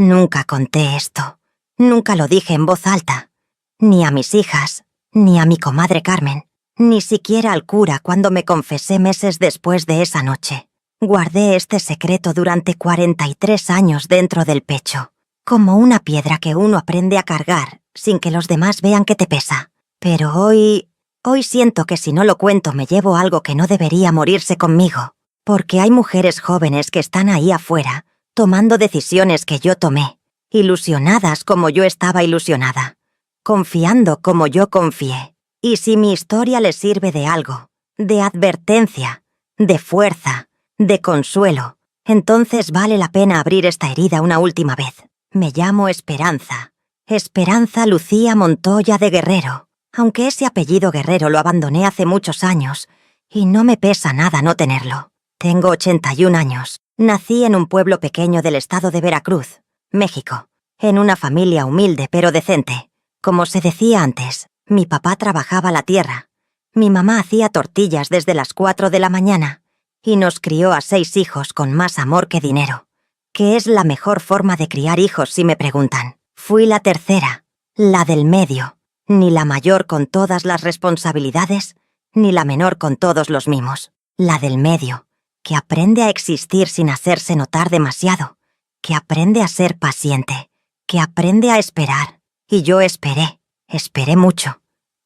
Nunca conté esto. Nunca lo dije en voz alta. Ni a mis hijas, ni a mi comadre Carmen, ni siquiera al cura cuando me confesé meses después de esa noche. Guardé este secreto durante 43 años dentro del pecho, como una piedra que uno aprende a cargar sin que los demás vean que te pesa. Pero hoy siento que si no lo cuento me llevo algo que no debería morirse conmigo, porque hay mujeres jóvenes que están ahí afuera, tomando decisiones que yo tomé, ilusionadas como yo estaba ilusionada, confiando como yo confié. Y si mi historia les sirve de algo, de advertencia, de fuerza, de consuelo, entonces vale la pena abrir esta herida una última vez. Me llamo Esperanza. Esperanza Lucía Montoya de Guerrero, aunque ese apellido Guerrero lo abandoné hace muchos años, y no me pesa nada no tenerlo. Tengo 81 años. Nací en un pueblo pequeño del estado de Veracruz, México, en una familia humilde pero decente. Como se decía antes, mi papá trabajaba la tierra. Mi mamá hacía tortillas desde las 4 de la mañana y nos crió a 6 hijos con más amor que dinero, que es la mejor forma de criar hijos si me preguntan. Fui la tercera, la del medio, ni la mayor con todas las responsabilidades, ni la menor con todos los mimos. La del medio, que aprende a existir sin hacerse notar demasiado, que aprende a ser paciente, que aprende a esperar. Y yo esperé mucho,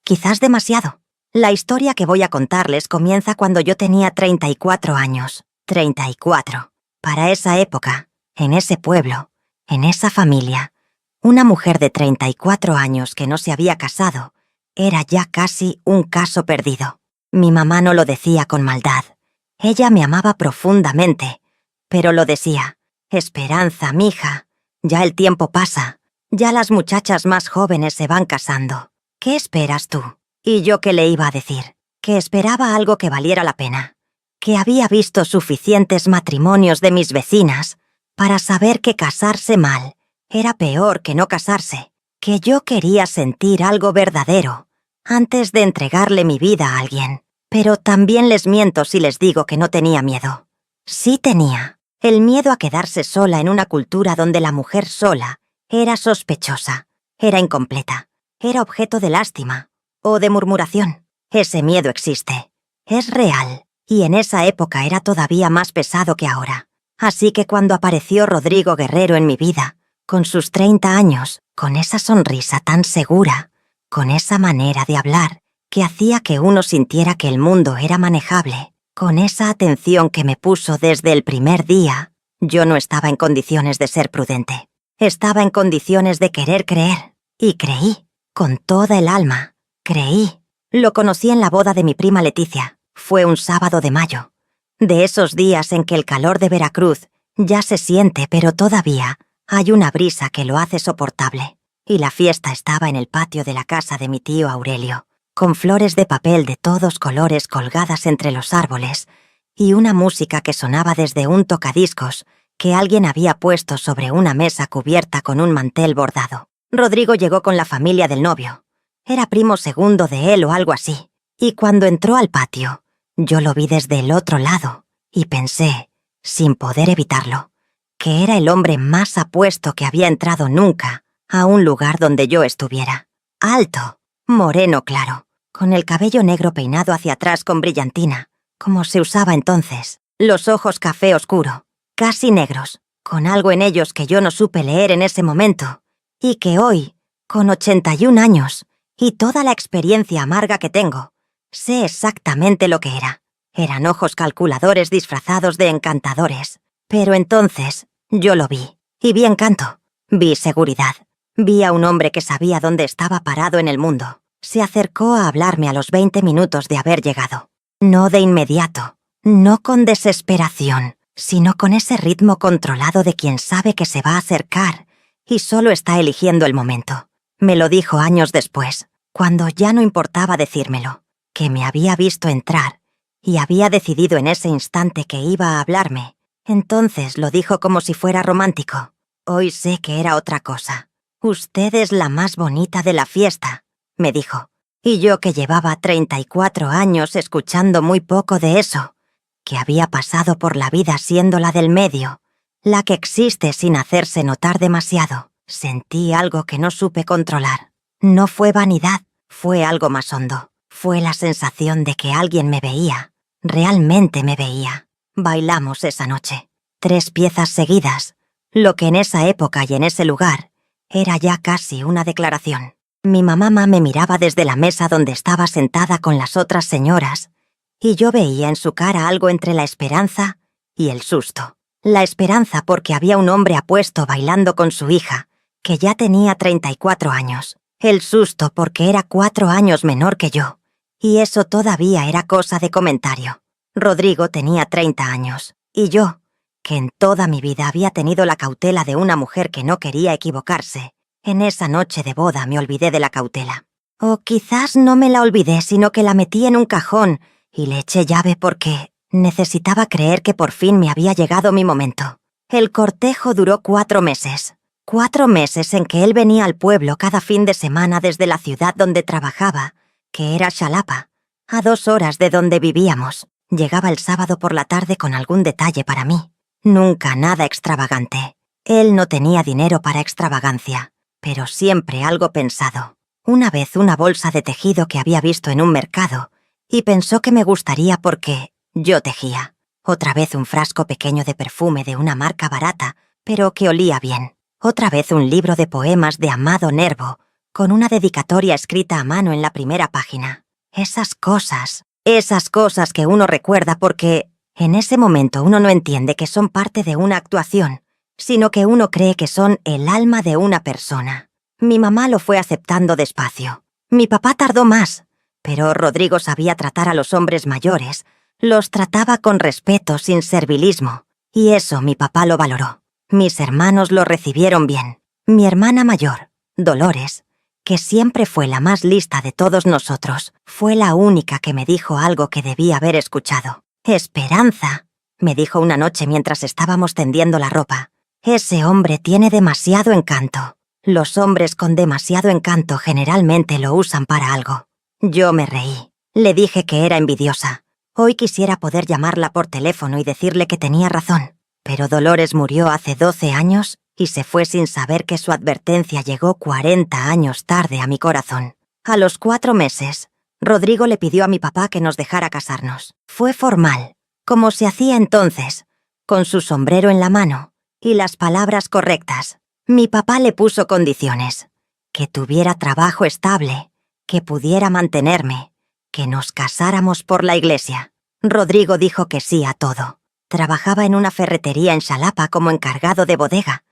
quizás demasiado. La historia que voy a contarles comienza cuando yo tenía 34 años. 34. Para esa época, en ese pueblo, en esa familia, una mujer de 34 años que no se había casado era ya casi un caso perdido. Mi mamá no lo decía con maldad. Ella me amaba profundamente, pero lo decía: Esperanza, mija, ya el tiempo pasa, ya las muchachas más jóvenes se van casando. ¿Qué esperas tú? ¿Y yo qué le iba a decir? Que esperaba algo que valiera la pena, que había visto suficientes matrimonios de mis vecinas para saber que casarse mal era peor que no casarse, que yo quería sentir algo verdadero antes de entregarle mi vida a alguien. Pero también les miento si les digo que no tenía miedo. Sí tenía. El miedo a quedarse sola en una cultura donde la mujer sola era sospechosa, era incompleta, era objeto de lástima o de murmuración. Ese miedo existe, es real, y en esa época era todavía más pesado que ahora. Así que cuando apareció Rodrigo Guerrero en mi vida, con sus 30 años, con esa sonrisa tan segura, con esa manera de hablar que hacía que uno sintiera que el mundo era manejable, con esa atención que me puso desde el primer día, yo no estaba en condiciones de ser prudente. Estaba en condiciones de querer creer, y creí, con toda el alma, creí. Lo conocí en la boda de mi prima Leticia. Fue un sábado de mayo. De esos días en que el calor de Veracruz ya se siente, pero todavía hay una brisa que lo hace soportable. Y la fiesta estaba en el patio de la casa de mi tío Aurelio, con flores de papel de todos colores colgadas entre los árboles, y una música que sonaba desde un tocadiscos que alguien había puesto sobre una mesa cubierta con un mantel bordado. Rodrigo llegó con la familia del novio. Era primo segundo de él o algo así. Y cuando entró al patio, yo lo vi desde el otro lado y pensé, sin poder evitarlo, que era el hombre más apuesto que había entrado nunca a un lugar donde yo estuviera. Alto, moreno claro, con el cabello negro peinado hacia atrás con brillantina, como se usaba entonces, los ojos café oscuro, casi negros, con algo en ellos que yo no supe leer en ese momento, y que hoy, con 81 años, y toda la experiencia amarga que tengo, sé exactamente lo que era. Eran ojos calculadores disfrazados de encantadores. Pero entonces, yo lo vi, y vi encanto, vi seguridad. Vi a un hombre que sabía dónde estaba parado en el mundo. Se acercó a hablarme a los 20 minutos de haber llegado. No de inmediato, no con desesperación, sino con ese ritmo controlado de quien sabe que se va a acercar y solo está eligiendo el momento. Me lo dijo años después, cuando ya no importaba decírmelo, que me había visto entrar y había decidido en ese instante que iba a hablarme. Entonces lo dijo como si fuera romántico. Hoy sé que era otra cosa. Usted es la más bonita de la fiesta, me dijo. Y yo, que llevaba 34 años escuchando muy poco de eso, que había pasado por la vida siendo la del medio, la que existe sin hacerse notar demasiado. Sentí algo que no supe controlar. No fue vanidad, fue algo más hondo. Fue la sensación de que alguien me veía. Realmente me veía. Bailamos esa noche. 3 piezas seguidas. Lo que en esa época y en ese lugar era ya casi una declaración. Mi mamá me miraba desde la mesa donde estaba sentada con las otras señoras, y yo veía en su cara algo entre la esperanza y el susto. La esperanza porque había un hombre apuesto bailando con su hija, que ya tenía 34 años. El susto porque era 4 años menor que yo, y eso todavía era cosa de comentario. Rodrigo tenía 30 años, y yo, que en toda mi vida había tenido la cautela de una mujer que no quería equivocarse, en esa noche de boda me olvidé de la cautela. O quizás no me la olvidé, sino que la metí en un cajón y le eché llave porque necesitaba creer que por fin me había llegado mi momento. El cortejo duró 4 meses. 4 meses en que él venía al pueblo cada fin de semana desde la ciudad donde trabajaba, que era Xalapa, a 2 horas de donde vivíamos. Llegaba el sábado por la tarde con algún detalle para mí. Nunca nada extravagante. Él no tenía dinero para extravagancia, pero siempre algo pensado. Una vez una bolsa de tejido que había visto en un mercado, y pensó que me gustaría porque yo tejía. Otra vez un frasco pequeño de perfume de una marca barata, pero que olía bien. Otra vez un libro de poemas de Amado Nervo, con una dedicatoria escrita a mano en la primera página. Esas cosas que uno recuerda porque en ese momento uno no entiende que son parte de una actuación, sino que uno cree que son el alma de una persona. Mi mamá lo fue aceptando despacio. Mi papá tardó más, pero Rodrigo sabía tratar a los hombres mayores, los trataba con respeto sin servilismo, y eso mi papá lo valoró. Mis hermanos lo recibieron bien. Mi hermana mayor, Dolores, que siempre fue la más lista de todos nosotros, fue la única que me dijo algo que debía haber escuchado. «Esperanza», me dijo una noche mientras estábamos tendiendo la ropa. «Ese hombre tiene demasiado encanto. Los hombres con demasiado encanto generalmente lo usan para algo». Yo me reí. Le dije que era envidiosa. Hoy quisiera poder llamarla por teléfono y decirle que tenía razón. Pero Dolores murió hace 12 años y se fue sin saber que su advertencia llegó 40 años tarde a mi corazón. A los 4 meses, Rodrigo le pidió a mi papá que nos dejara casarnos. Fue formal, como se hacía entonces, con su sombrero en la mano y las palabras correctas. Mi papá le puso condiciones: que tuviera trabajo estable, que pudiera mantenerme, que nos casáramos por la iglesia. Rodrigo dijo que sí a todo. Trabajaba en una ferretería en Xalapa como encargado de bodega.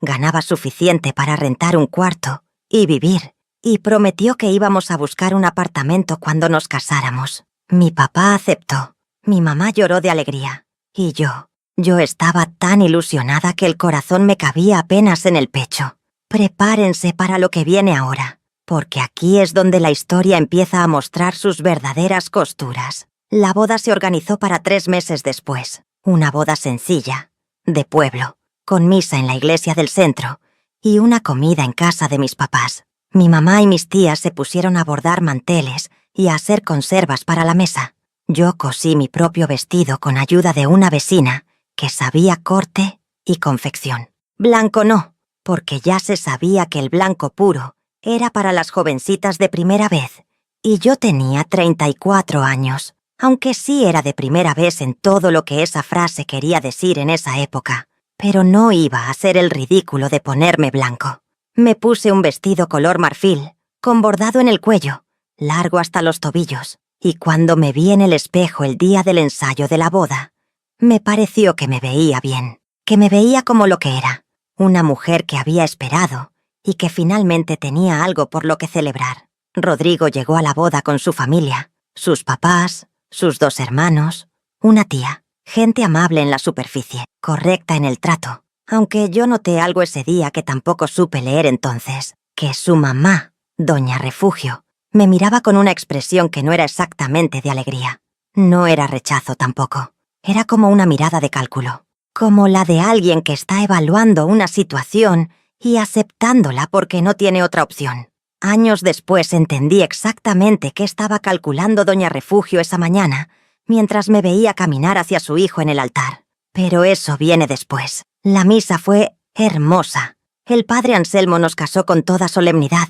Ganaba suficiente para rentar un cuarto y vivir, y prometió que íbamos a buscar un apartamento cuando nos casáramos. Mi papá aceptó. Mi mamá lloró de alegría. Y yo estaba tan ilusionada que el corazón me cabía apenas en el pecho. Prepárense para lo que viene ahora, porque aquí es donde la historia empieza a mostrar sus verdaderas costuras. La boda se organizó para 3 meses después. Una boda sencilla, de pueblo, con misa en la iglesia del centro y una comida en casa de mis papás. Mi mamá y mis tías se pusieron a bordar manteles y a hacer conservas para la mesa. Yo cosí mi propio vestido con ayuda de una vecina que sabía corte y confección. Blanco no, porque ya se sabía que el blanco puro era para las jovencitas de primera vez, y yo tenía 34 años. Aunque sí era de primera vez en todo lo que esa frase quería decir en esa época, pero no iba a hacer el ridículo de ponerme blanco. Me puse un vestido color marfil, con bordado en el cuello, largo hasta los tobillos, y cuando me vi en el espejo el día del ensayo de la boda, me pareció que me veía bien, que me veía como lo que era, una mujer que había esperado y que finalmente tenía algo por lo que celebrar. Rodrigo llegó a la boda con su familia, sus papás, sus 2 hermanos, una tía, gente amable en la superficie, correcta en el trato, aunque yo noté algo ese día que tampoco supe leer entonces, que su mamá, Doña Refugio, me miraba con una expresión que no era exactamente de alegría. No era rechazo tampoco, era como una mirada de cálculo, como la de alguien que está evaluando una situación y aceptándola porque no tiene otra opción. Años después entendí exactamente qué estaba calculando Doña Refugio esa mañana, mientras me veía caminar hacia su hijo en el altar. Pero eso viene después. La misa fue hermosa. El padre Anselmo nos casó con toda solemnidad,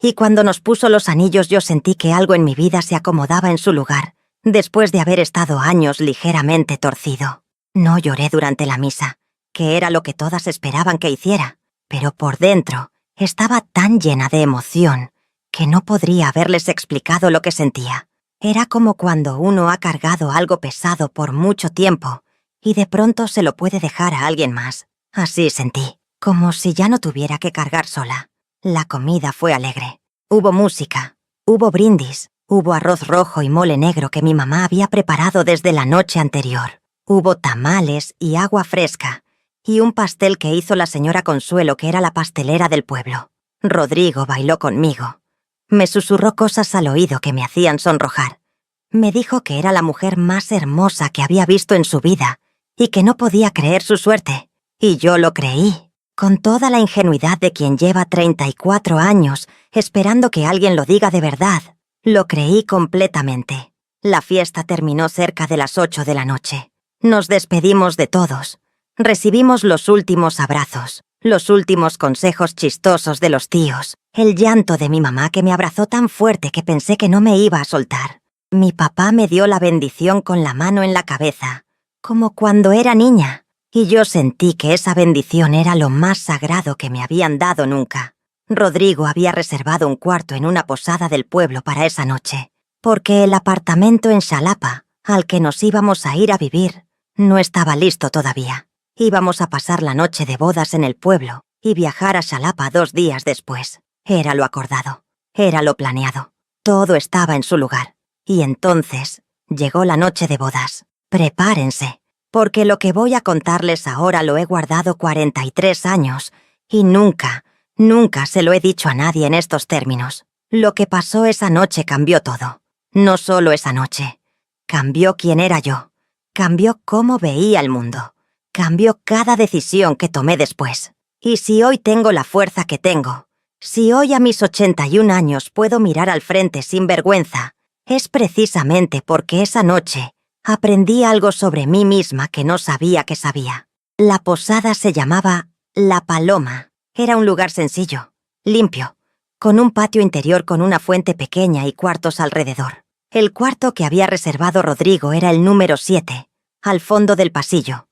y cuando nos puso los anillos yo sentí que algo en mi vida se acomodaba en su lugar, después de haber estado años ligeramente torcido. No lloré durante la misa, que era lo que todas esperaban que hiciera, pero por dentro estaba tan llena de emoción que no podría haberles explicado lo que sentía. Era como cuando uno ha cargado algo pesado por mucho tiempo y de pronto se lo puede dejar a alguien más. Así sentí, como si ya no tuviera que cargar sola. La comida fue alegre. Hubo música, hubo brindis, hubo arroz rojo y mole negro que mi mamá había preparado desde la noche anterior. Hubo tamales y agua fresca, y un pastel que hizo la señora Consuelo, que era la pastelera del pueblo. Rodrigo bailó conmigo. Me susurró cosas al oído que me hacían sonrojar. Me dijo que era la mujer más hermosa que había visto en su vida y que no podía creer su suerte. Y yo lo creí, con toda la ingenuidad de quien lleva 34 años esperando que alguien lo diga de verdad. Lo creí completamente. La fiesta terminó cerca de las 8 de la noche. Nos despedimos de todos. Recibimos los últimos abrazos, los últimos consejos chistosos de los tíos, el llanto de mi mamá que me abrazó tan fuerte que pensé que no me iba a soltar. Mi papá me dio la bendición con la mano en la cabeza, como cuando era niña, y yo sentí que esa bendición era lo más sagrado que me habían dado nunca. Rodrigo había reservado un cuarto en una posada del pueblo para esa noche, porque el apartamento en Xalapa, al que nos íbamos a ir a vivir, no estaba listo todavía. Íbamos a pasar la noche de bodas en el pueblo y viajar a Xalapa 2 días después. Era lo acordado, era lo planeado. Todo estaba en su lugar. Y entonces llegó la noche de bodas. Prepárense, porque lo que voy a contarles ahora lo he guardado 43 años y nunca se lo he dicho a nadie en estos términos. Lo que pasó esa noche cambió todo. No solo esa noche. Cambió quién era yo. Cambió cómo veía el mundo. Cambió cada decisión que tomé después. Y si hoy tengo la fuerza que tengo, si hoy a mis 81 años puedo mirar al frente sin vergüenza, es precisamente porque esa noche aprendí algo sobre mí misma que no sabía que sabía. La posada se llamaba La Paloma. Era un lugar sencillo, limpio, con un patio interior con una fuente pequeña y cuartos alrededor. El cuarto que había reservado Rodrigo era el número 7, al fondo del pasillo,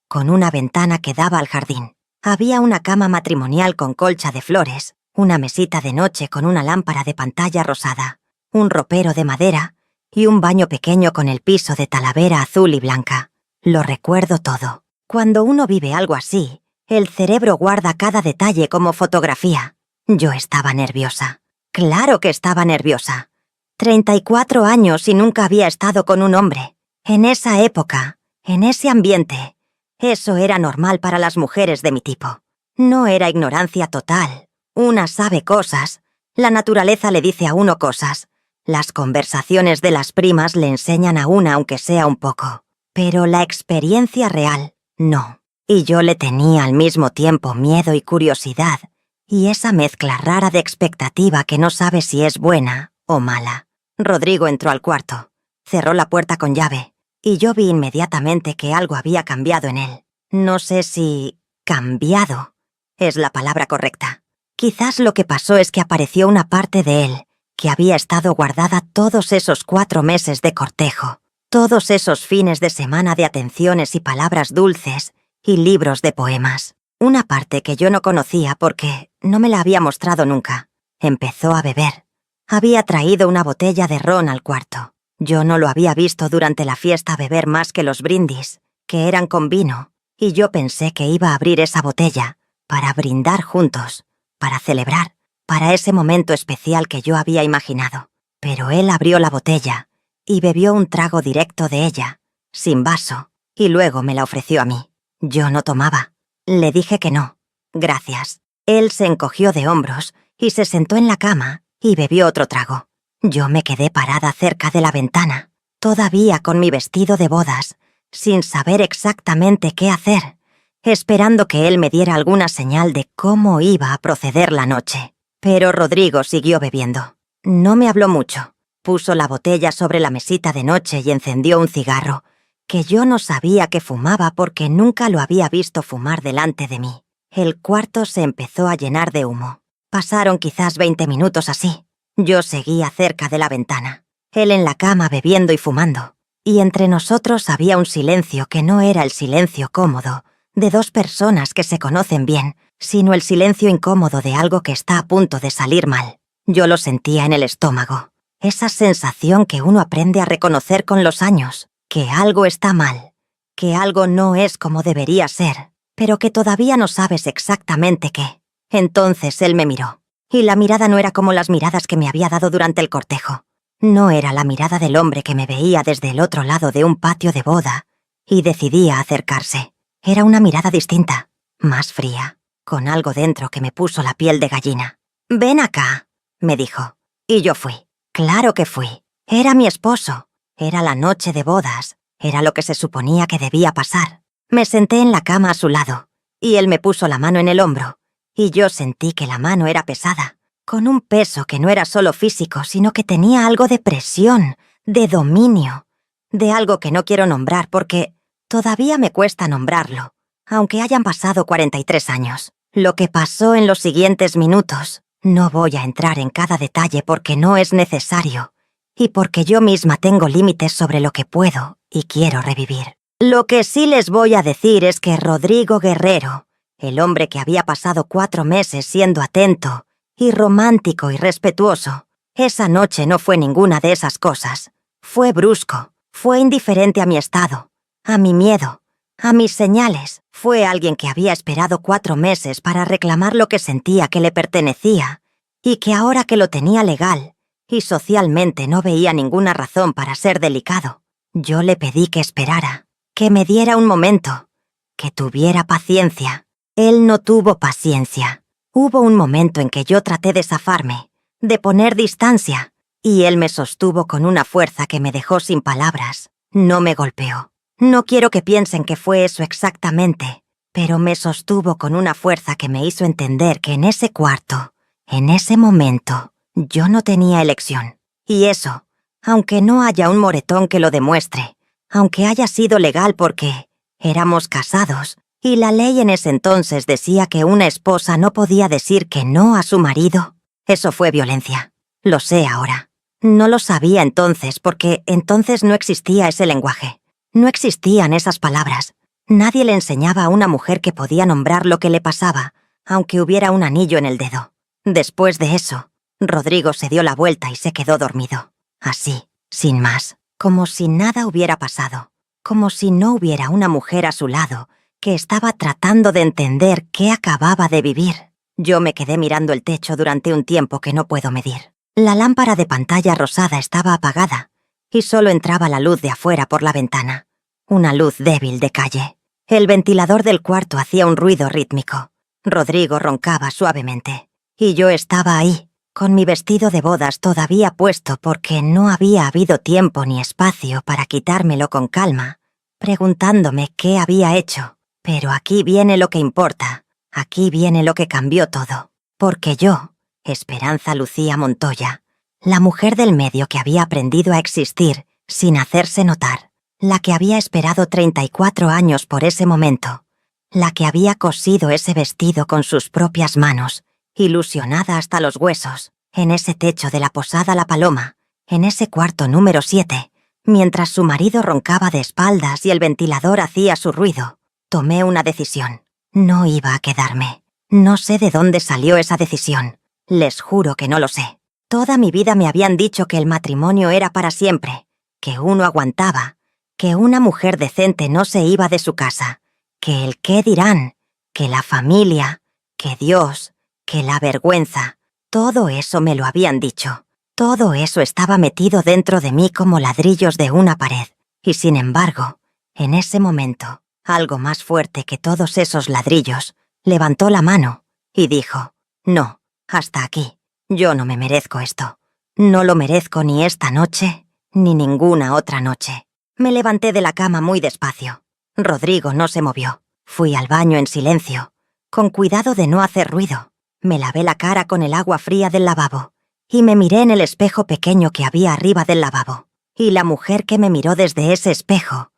con una ventana que daba al jardín. Había una cama matrimonial con colcha de flores, una mesita de noche con una lámpara de pantalla rosada, un ropero de madera y un baño pequeño con el piso de talavera azul y blanca. Lo recuerdo todo. Cuando uno vive algo así, el cerebro guarda cada detalle como fotografía. Yo estaba nerviosa. Claro que estaba nerviosa. 34 años y nunca había estado con un hombre. En esa época, en ese ambiente, eso era normal para las mujeres de mi tipo. No era ignorancia total. Una sabe cosas. La naturaleza le dice a uno cosas. Las conversaciones de las primas le enseñan a una aunque sea un poco. Pero la experiencia real, no. Y yo le tenía al mismo tiempo miedo y curiosidad, y esa mezcla rara de expectativa que no sabe si es buena o mala. Rodrigo entró al cuarto, cerró la puerta con llave, y yo vi inmediatamente que algo había cambiado en él. No sé si cambiado es la palabra correcta. Quizás lo que pasó es que apareció una parte de él que había estado guardada todos esos 4 meses de cortejo, todos esos fines de semana de atenciones y palabras dulces y libros de poemas. Una parte que yo no conocía porque no me la había mostrado nunca. Empezó a beber. Había traído una botella de ron al cuarto. Yo no lo había visto durante la fiesta beber más que los brindis, que eran con vino, y yo pensé que iba a abrir esa botella para brindar juntos, para celebrar, para ese momento especial que yo había imaginado. Pero él abrió la botella y bebió un trago directo de ella, sin vaso, y luego me la ofreció a mí. Yo no tomaba. Le dije que no. Gracias. Él se encogió de hombros y se sentó en la cama y bebió otro trago. Yo me quedé parada cerca de la ventana, todavía con mi vestido de bodas, sin saber exactamente qué hacer, esperando que él me diera alguna señal de cómo iba a proceder la noche. Pero Rodrigo siguió bebiendo. No me habló mucho. Puso la botella sobre la mesita de noche y encendió un cigarro, que yo no sabía que fumaba porque nunca lo había visto fumar delante de mí. El cuarto se empezó a llenar de humo. Pasaron quizás 20 minutos así. Yo seguía cerca de la ventana, él en la cama bebiendo y fumando, y entre nosotros había un silencio que no era el silencio cómodo de dos personas que se conocen bien, sino el silencio incómodo de algo que está a punto de salir mal. Yo lo sentía en el estómago, esa sensación que uno aprende a reconocer con los años, que algo está mal, que algo no es como debería ser, pero que todavía no sabes exactamente qué. Entonces él me miró, y la mirada no era como las miradas que me había dado durante el cortejo. No era la mirada del hombre que me veía desde el otro lado de un patio de boda y decidía acercarse. Era una mirada distinta, más fría, con algo dentro que me puso la piel de gallina. «Ven acá», me dijo. Y yo fui. Claro que fui. Era mi esposo. Era la noche de bodas. Era lo que se suponía que debía pasar. Me senté en la cama a su lado, y él me puso la mano en el hombro, y yo sentí que la mano era pesada, con un peso que no era solo físico, sino que tenía algo de presión, de dominio, de algo que no quiero nombrar porque todavía me cuesta nombrarlo, aunque hayan pasado 43 años. Lo que pasó en los siguientes minutos, no voy a entrar en cada detalle porque no es necesario, y porque yo misma tengo límites sobre lo que puedo y quiero revivir. Lo que sí les voy a decir es que Rodrigo Guerrero, el hombre que había pasado 4 meses siendo atento y romántico y respetuoso, esa noche no fue ninguna de esas cosas. Fue brusco, fue indiferente a mi estado, a mi miedo, a mis señales. Fue alguien que había esperado 4 meses para reclamar lo que sentía que le pertenecía y que ahora que lo tenía legal y socialmente no veía ninguna razón para ser delicado. Yo le pedí que esperara, que me diera un momento, que tuviera paciencia. Él no tuvo paciencia. Hubo un momento en que yo traté de zafarme, de poner distancia, y él me sostuvo con una fuerza que me dejó sin palabras. No me golpeó. No quiero que piensen que fue eso exactamente, pero me sostuvo con una fuerza que me hizo entender que en ese cuarto, en ese momento, yo no tenía elección. Y eso, aunque no haya un moretón que lo demuestre, aunque haya sido legal porque éramos casados, y la ley en ese entonces decía que una esposa no podía decir que no a su marido, eso fue violencia. Lo sé ahora. No lo sabía entonces porque entonces no existía ese lenguaje. No existían esas palabras. Nadie le enseñaba a una mujer que podía nombrar lo que le pasaba, aunque hubiera un anillo en el dedo. Después de eso, Rodrigo se dio la vuelta y se quedó dormido. Así, sin más, como si nada hubiera pasado, como si no hubiera una mujer a su lado que estaba tratando de entender qué acababa de vivir. Yo me quedé mirando el techo durante un tiempo que no puedo medir. La lámpara de pantalla rosada estaba apagada y solo entraba la luz de afuera por la ventana, una luz débil de calle. El ventilador del cuarto hacía un ruido rítmico. Rodrigo roncaba suavemente, y yo estaba ahí, con mi vestido de bodas todavía puesto porque no había habido tiempo ni espacio para quitármelo con calma, preguntándome qué había hecho. Pero aquí viene lo que importa, aquí viene lo que cambió todo, porque yo, Esperanza Lucía Montoya, la mujer del medio que había aprendido a existir sin hacerse notar, la que había esperado 34 años por ese momento, la que había cosido ese vestido con sus propias manos, ilusionada hasta los huesos, en ese techo de la posada La Paloma, en ese cuarto número 7, mientras su marido roncaba de espaldas y el ventilador hacía su ruido. Tomé una decisión. No iba a quedarme. No sé de dónde salió esa decisión. Les juro que no lo sé. Toda mi vida me habían dicho que el matrimonio era para siempre, que uno aguantaba, que una mujer decente no se iba de su casa, que el qué dirán, que la familia, que Dios, que la vergüenza. Todo eso me lo habían dicho. Todo eso estaba metido dentro de mí como ladrillos de una pared. Y sin embargo, en ese momento, algo más fuerte que todos esos ladrillos levantó la mano y dijo: «No, hasta aquí. Yo no me merezco esto. No lo merezco ni esta noche, ni ninguna otra noche». Me levanté de la cama muy despacio. Rodrigo no se movió. Fui al baño en silencio, con cuidado de no hacer ruido. Me lavé la cara con el agua fría del lavabo y me miré en el espejo pequeño que había arriba del lavabo. Y la mujer que me miró desde ese espejo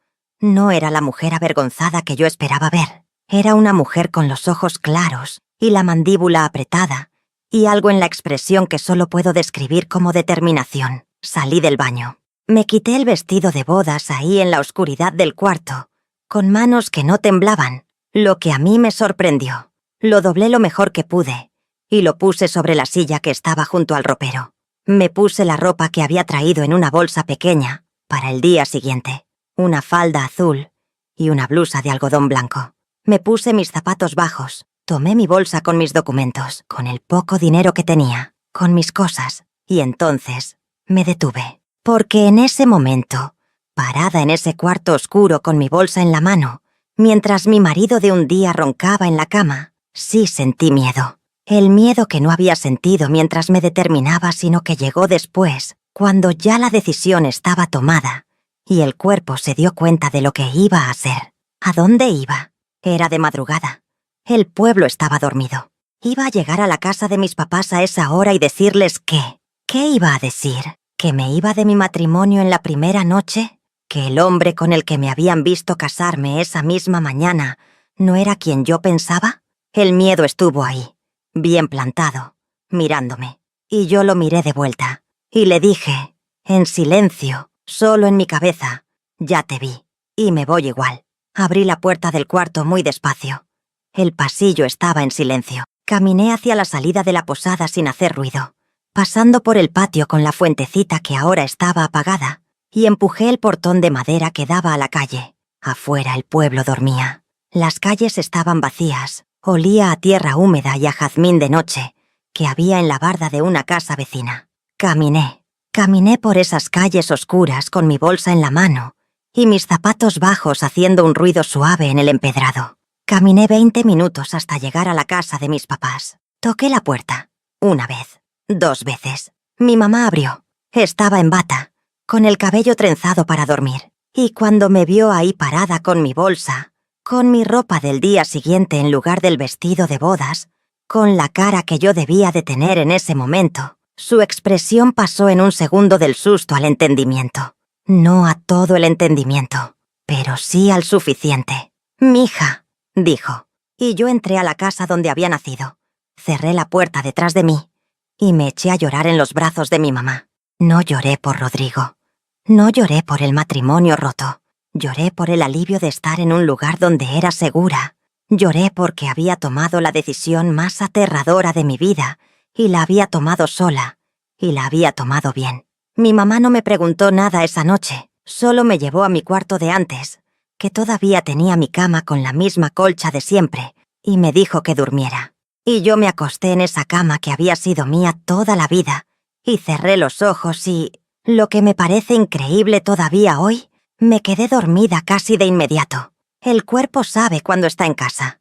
No era la mujer avergonzada que yo esperaba ver. Era una mujer con los ojos claros y la mandíbula apretada, y algo en la expresión que solo puedo describir como determinación. Salí del baño. Me quité el vestido de bodas ahí en la oscuridad del cuarto, con manos que no temblaban, lo que a mí me sorprendió. Lo doblé lo mejor que pude y lo puse sobre la silla que estaba junto al ropero. Me puse la ropa que había traído en una bolsa pequeña para el día siguiente, una falda azul y una blusa de algodón blanco. Me puse mis zapatos bajos, tomé mi bolsa con mis documentos, con el poco dinero que tenía, con mis cosas, y entonces me detuve. Porque en ese momento, parada en ese cuarto oscuro con mi bolsa en la mano, mientras mi marido de un día roncaba en la cama, sí sentí miedo. El miedo que no había sentido mientras me determinaba, sino que llegó después, cuando ya la decisión estaba tomada, y el cuerpo se dio cuenta de lo que iba a hacer. ¿A dónde iba? Era de madrugada. El pueblo estaba dormido. Iba a llegar a la casa de mis papás a esa hora y decirles qué. ¿Qué iba a decir? ¿Que me iba de mi matrimonio en la primera noche? ¿Que el hombre con el que me habían visto casarme esa misma mañana no era quien yo pensaba? El miedo estuvo ahí, bien plantado, mirándome, y yo lo miré de vuelta, y le dije, en silencio, solo en mi cabeza, ya te vi, y me voy igual. Abrí la puerta del cuarto muy despacio. El pasillo estaba en silencio. Caminé hacia la salida de la posada sin hacer ruido, pasando por el patio con la fuentecita que ahora estaba apagada, y empujé el portón de madera que daba a la calle. Afuera el pueblo dormía. Las calles estaban vacías. Olía a tierra húmeda y a jazmín de noche que había en la barda de una casa vecina. Caminé por esas calles oscuras con mi bolsa en la mano y mis zapatos bajos haciendo un ruido suave en el empedrado. Caminé 20 minutos hasta llegar a la casa de mis papás. Toqué la puerta. Una vez, 2 veces. Mi mamá abrió. Estaba en bata, con el cabello trenzado para dormir. Y cuando me vio ahí parada con mi bolsa, con mi ropa del día siguiente en lugar del vestido de bodas, con la cara que yo debía de tener en ese momento, su expresión pasó en un segundo del susto al entendimiento. No a todo el entendimiento, pero sí al suficiente. «Mija», dijo, y yo entré a la casa donde había nacido. Cerré la puerta detrás de mí y me eché a llorar en los brazos de mi mamá. No lloré por Rodrigo. No lloré por el matrimonio roto. Lloré por el alivio de estar en un lugar donde era segura. Lloré porque había tomado la decisión más aterradora de mi vida, y la había tomado sola, y la había tomado bien. Mi mamá no me preguntó nada esa noche, solo me llevó a mi cuarto de antes, que todavía tenía mi cama con la misma colcha de siempre, y me dijo que durmiera. Y yo me acosté en esa cama que había sido mía toda la vida, y cerré los ojos y, lo que me parece increíble todavía hoy, me quedé dormida casi de inmediato. El cuerpo sabe cuando está en casa.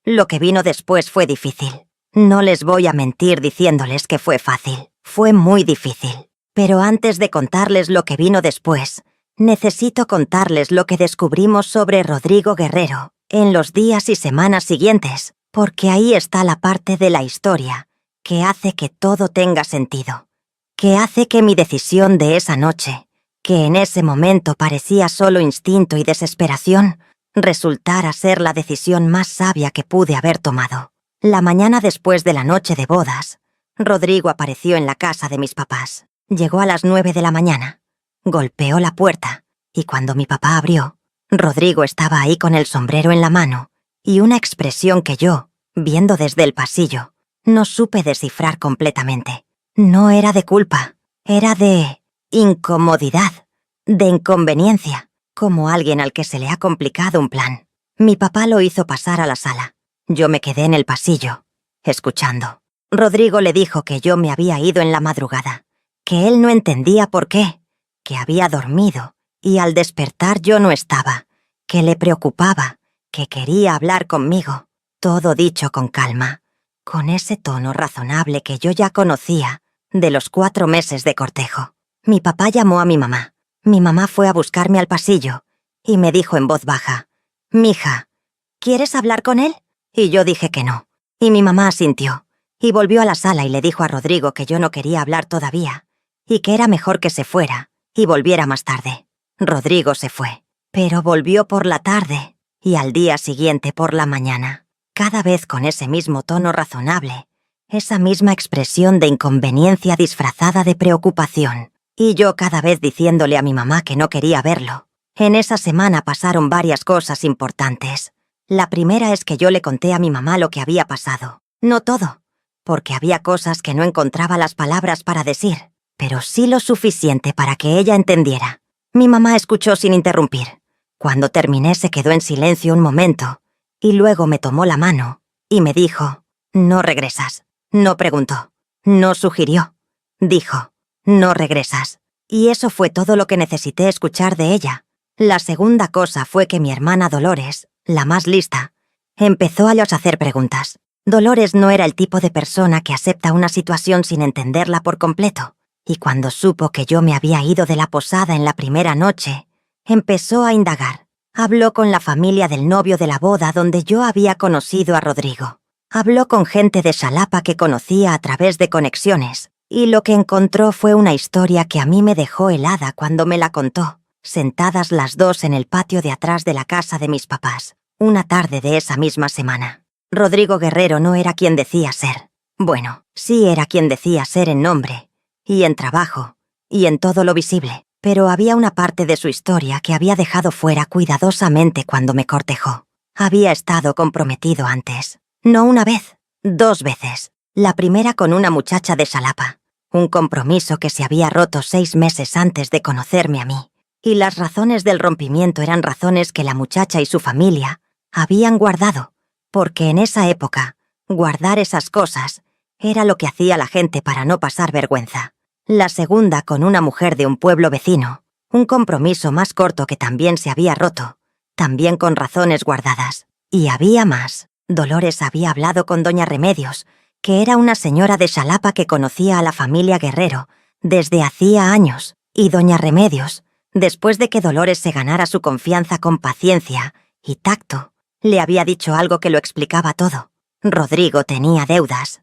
Lo que vino después fue difícil. No les voy a mentir diciéndoles que fue fácil. Fue muy difícil. Pero antes de contarles lo que vino después, necesito contarles lo que descubrimos sobre Rodrigo Guerrero en los días y semanas siguientes, porque ahí está la parte de la historia que hace que todo tenga sentido, que hace que mi decisión de esa noche, que en ese momento parecía solo instinto y desesperación, resultara ser la decisión más sabia que pude haber tomado. La mañana después de la noche de bodas, Rodrigo apareció en la casa de mis papás. Llegó a las 9 de la mañana. Golpeó la puerta, y cuando mi papá abrió, Rodrigo estaba ahí con el sombrero en la mano y una expresión que yo, viendo desde el pasillo, no supe descifrar completamente. No era de culpa, era de incomodidad, de inconveniencia, como alguien al que se le ha complicado un plan. Mi papá lo hizo pasar a la sala. Yo me quedé en el pasillo, escuchando. Rodrigo le dijo que yo me había ido en la madrugada, que él no entendía por qué, que había dormido y al despertar yo no estaba, que le preocupaba, que quería hablar conmigo. Todo dicho con calma, con ese tono razonable que yo ya conocía de los 4 meses de cortejo. Mi papá llamó a mi mamá. Mi mamá fue a buscarme al pasillo y me dijo en voz baja, «Mija, ¿quieres hablar con él?» Y yo dije que no, y mi mamá asintió, y volvió a la sala y le dijo a Rodrigo que yo no quería hablar todavía, y que era mejor que se fuera y volviera más tarde. Rodrigo se fue, pero volvió por la tarde y al día siguiente por la mañana, cada vez con ese mismo tono razonable, esa misma expresión de inconveniencia disfrazada de preocupación, y yo cada vez diciéndole a mi mamá que no quería verlo. En esa semana pasaron varias cosas importantes. La primera es que yo le conté a mi mamá lo que había pasado. No todo, porque había cosas que no encontraba las palabras para decir, pero sí lo suficiente para que ella entendiera. Mi mamá escuchó sin interrumpir. Cuando terminé se quedó en silencio un momento, y luego me tomó la mano y me dijo: «No regresas». No preguntó, no sugirió. Dijo: «No regresas». Y eso fue todo lo que necesité escuchar de ella. La segunda cosa fue que mi hermana Dolores, la más lista, empezó a hacer preguntas. Dolores no era el tipo de persona que acepta una situación sin entenderla por completo, y cuando supo que yo me había ido de la posada en la primera noche, empezó a indagar. Habló con la familia del novio de la boda donde yo había conocido a Rodrigo. Habló con gente de Xalapa que conocía a través de conexiones, y lo que encontró fue una historia que a mí me dejó helada cuando me la contó, sentadas las dos en el patio de atrás de la casa de mis papás, una tarde de esa misma semana. Rodrigo Guerrero no era quien decía ser. Bueno, sí era quien decía ser en nombre, y en trabajo, y en todo lo visible, pero había una parte de su historia que había dejado fuera cuidadosamente cuando me cortejó. Había estado comprometido antes. No una vez, 2 veces. La primera con una muchacha de Xalapa. Un compromiso que se había roto 6 meses antes de conocerme a mí. Y las razones del rompimiento eran razones que la muchacha y su familia habían guardado, porque en esa época, guardar esas cosas era lo que hacía la gente para no pasar vergüenza. La segunda con una mujer de un pueblo vecino. Un compromiso más corto que también se había roto, también con razones guardadas. Y había más. Dolores había hablado con doña Remedios, que era una señora de Xalapa que conocía a la familia Guerrero desde hacía años, y doña Remedios, después de que Dolores se ganara su confianza con paciencia y tacto, le había dicho algo que lo explicaba todo. Rodrigo tenía deudas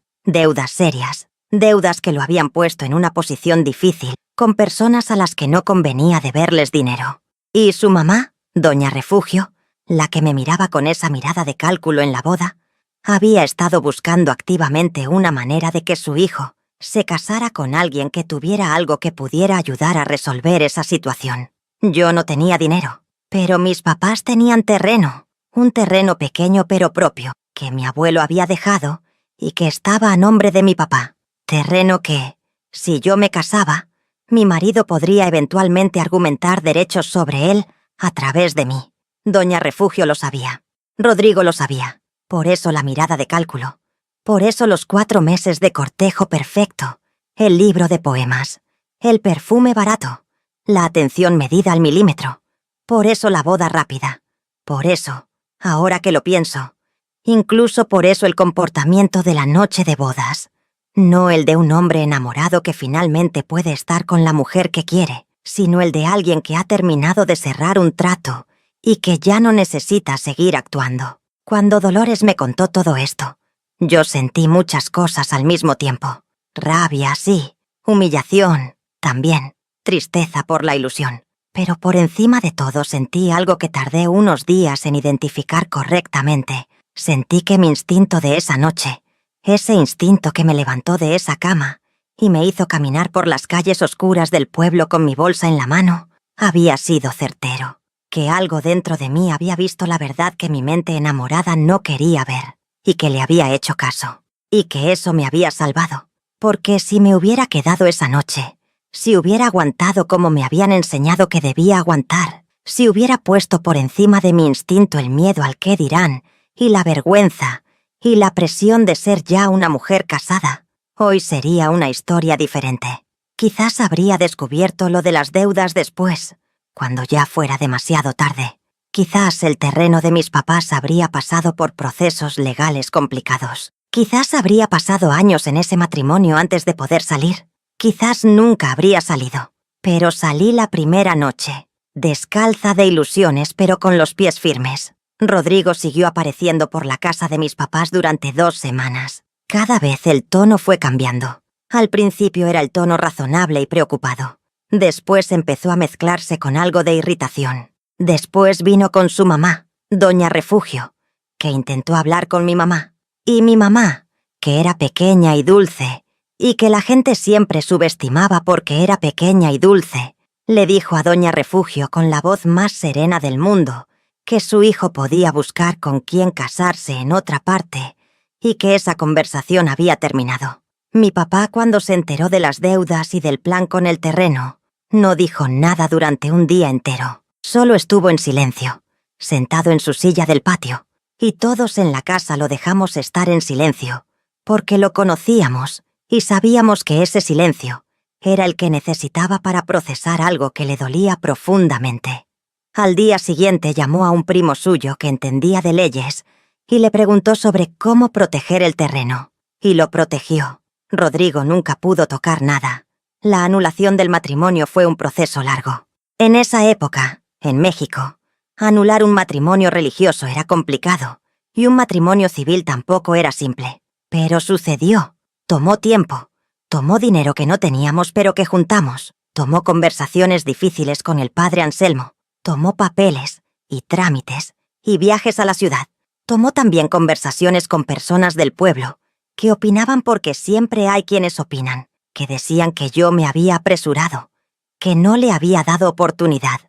serias, deudas que lo habían puesto en una posición difícil, con personas a las que no convenía deberles dinero. Y su mamá, doña Refugio, la que me miraba con esa mirada de cálculo en la boda, había estado buscando activamente una manera de que su hijo se casara con alguien que tuviera algo que pudiera ayudar a resolver esa situación. Yo no tenía dinero, pero mis papás tenían terreno, un terreno pequeño pero propio, que mi abuelo había dejado y que estaba a nombre de mi papá. Terreno que, si yo me casaba, mi marido podría eventualmente argumentar derechos sobre él a través de mí. Doña Refugio lo sabía. Rodrigo lo sabía. Por eso la mirada de cálculo. Por eso los 4 meses de cortejo perfecto. El libro de poemas. El perfume barato. La atención medida al milímetro. Por eso la boda rápida. Por eso, ahora que lo pienso, incluso por eso el comportamiento de la noche de bodas. No el de un hombre enamorado que finalmente puede estar con la mujer que quiere, sino el de alguien que ha terminado de cerrar un trato y que ya no necesita seguir actuando. Cuando Dolores me contó todo esto, yo sentí muchas cosas al mismo tiempo. Rabia, sí. Humillación, también. Tristeza por la ilusión. Pero por encima de todo sentí algo que tardé unos días en identificar correctamente. Sentí que mi instinto de esa noche, ese instinto que me levantó de esa cama y me hizo caminar por las calles oscuras del pueblo con mi bolsa en la mano, había sido certero. Que algo dentro de mí había visto la verdad que mi mente enamorada no quería ver, y que le había hecho caso, y que eso me había salvado. Porque si me hubiera quedado esa noche, si hubiera aguantado como me habían enseñado que debía aguantar, si hubiera puesto por encima de mi instinto el miedo al qué dirán, y la vergüenza, y la presión de ser ya una mujer casada, hoy sería una historia diferente. Quizás habría descubierto lo de las deudas después, cuando ya fuera demasiado tarde. Quizás el terreno de mis papás habría pasado por procesos legales complicados. Quizás habría pasado años en ese matrimonio antes de poder salir. Quizás nunca habría salido. Pero salí la primera noche, descalza de ilusiones pero con los pies firmes. Rodrigo siguió apareciendo por la casa de mis papás durante 2 semanas. Cada vez el tono fue cambiando. Al principio era el tono razonable y preocupado. Después empezó a mezclarse con algo de irritación. Después vino con su mamá, doña Refugio, que intentó hablar con mi mamá. Y mi mamá, que era pequeña y dulce, y que la gente siempre subestimaba porque era pequeña y dulce, le dijo a doña Refugio con la voz más serena del mundo que su hijo podía buscar con quién casarse en otra parte y que esa conversación había terminado. Mi papá, cuando se enteró de las deudas y del plan con el terreno, no dijo nada durante un día entero. Solo estuvo en silencio, sentado en su silla del patio, y todos en la casa lo dejamos estar en silencio, porque lo conocíamos y sabíamos que ese silencio era el que necesitaba para procesar algo que le dolía profundamente. Al día siguiente llamó a un primo suyo que entendía de leyes y le preguntó sobre cómo proteger el terreno, y lo protegió. Rodrigo nunca pudo tocar nada. La anulación del matrimonio fue un proceso largo. En esa época, en México, anular un matrimonio religioso era complicado, y un matrimonio civil tampoco era simple. Pero sucedió. Tomó tiempo. Tomó dinero que no teníamos pero que juntamos. Tomó conversaciones difíciles con el padre Anselmo. Tomó papeles, y trámites, y viajes a la ciudad. Tomó también conversaciones con personas del pueblo, que opinaban porque siempre hay quienes opinan, que decían que yo me había apresurado, que no le había dado oportunidad,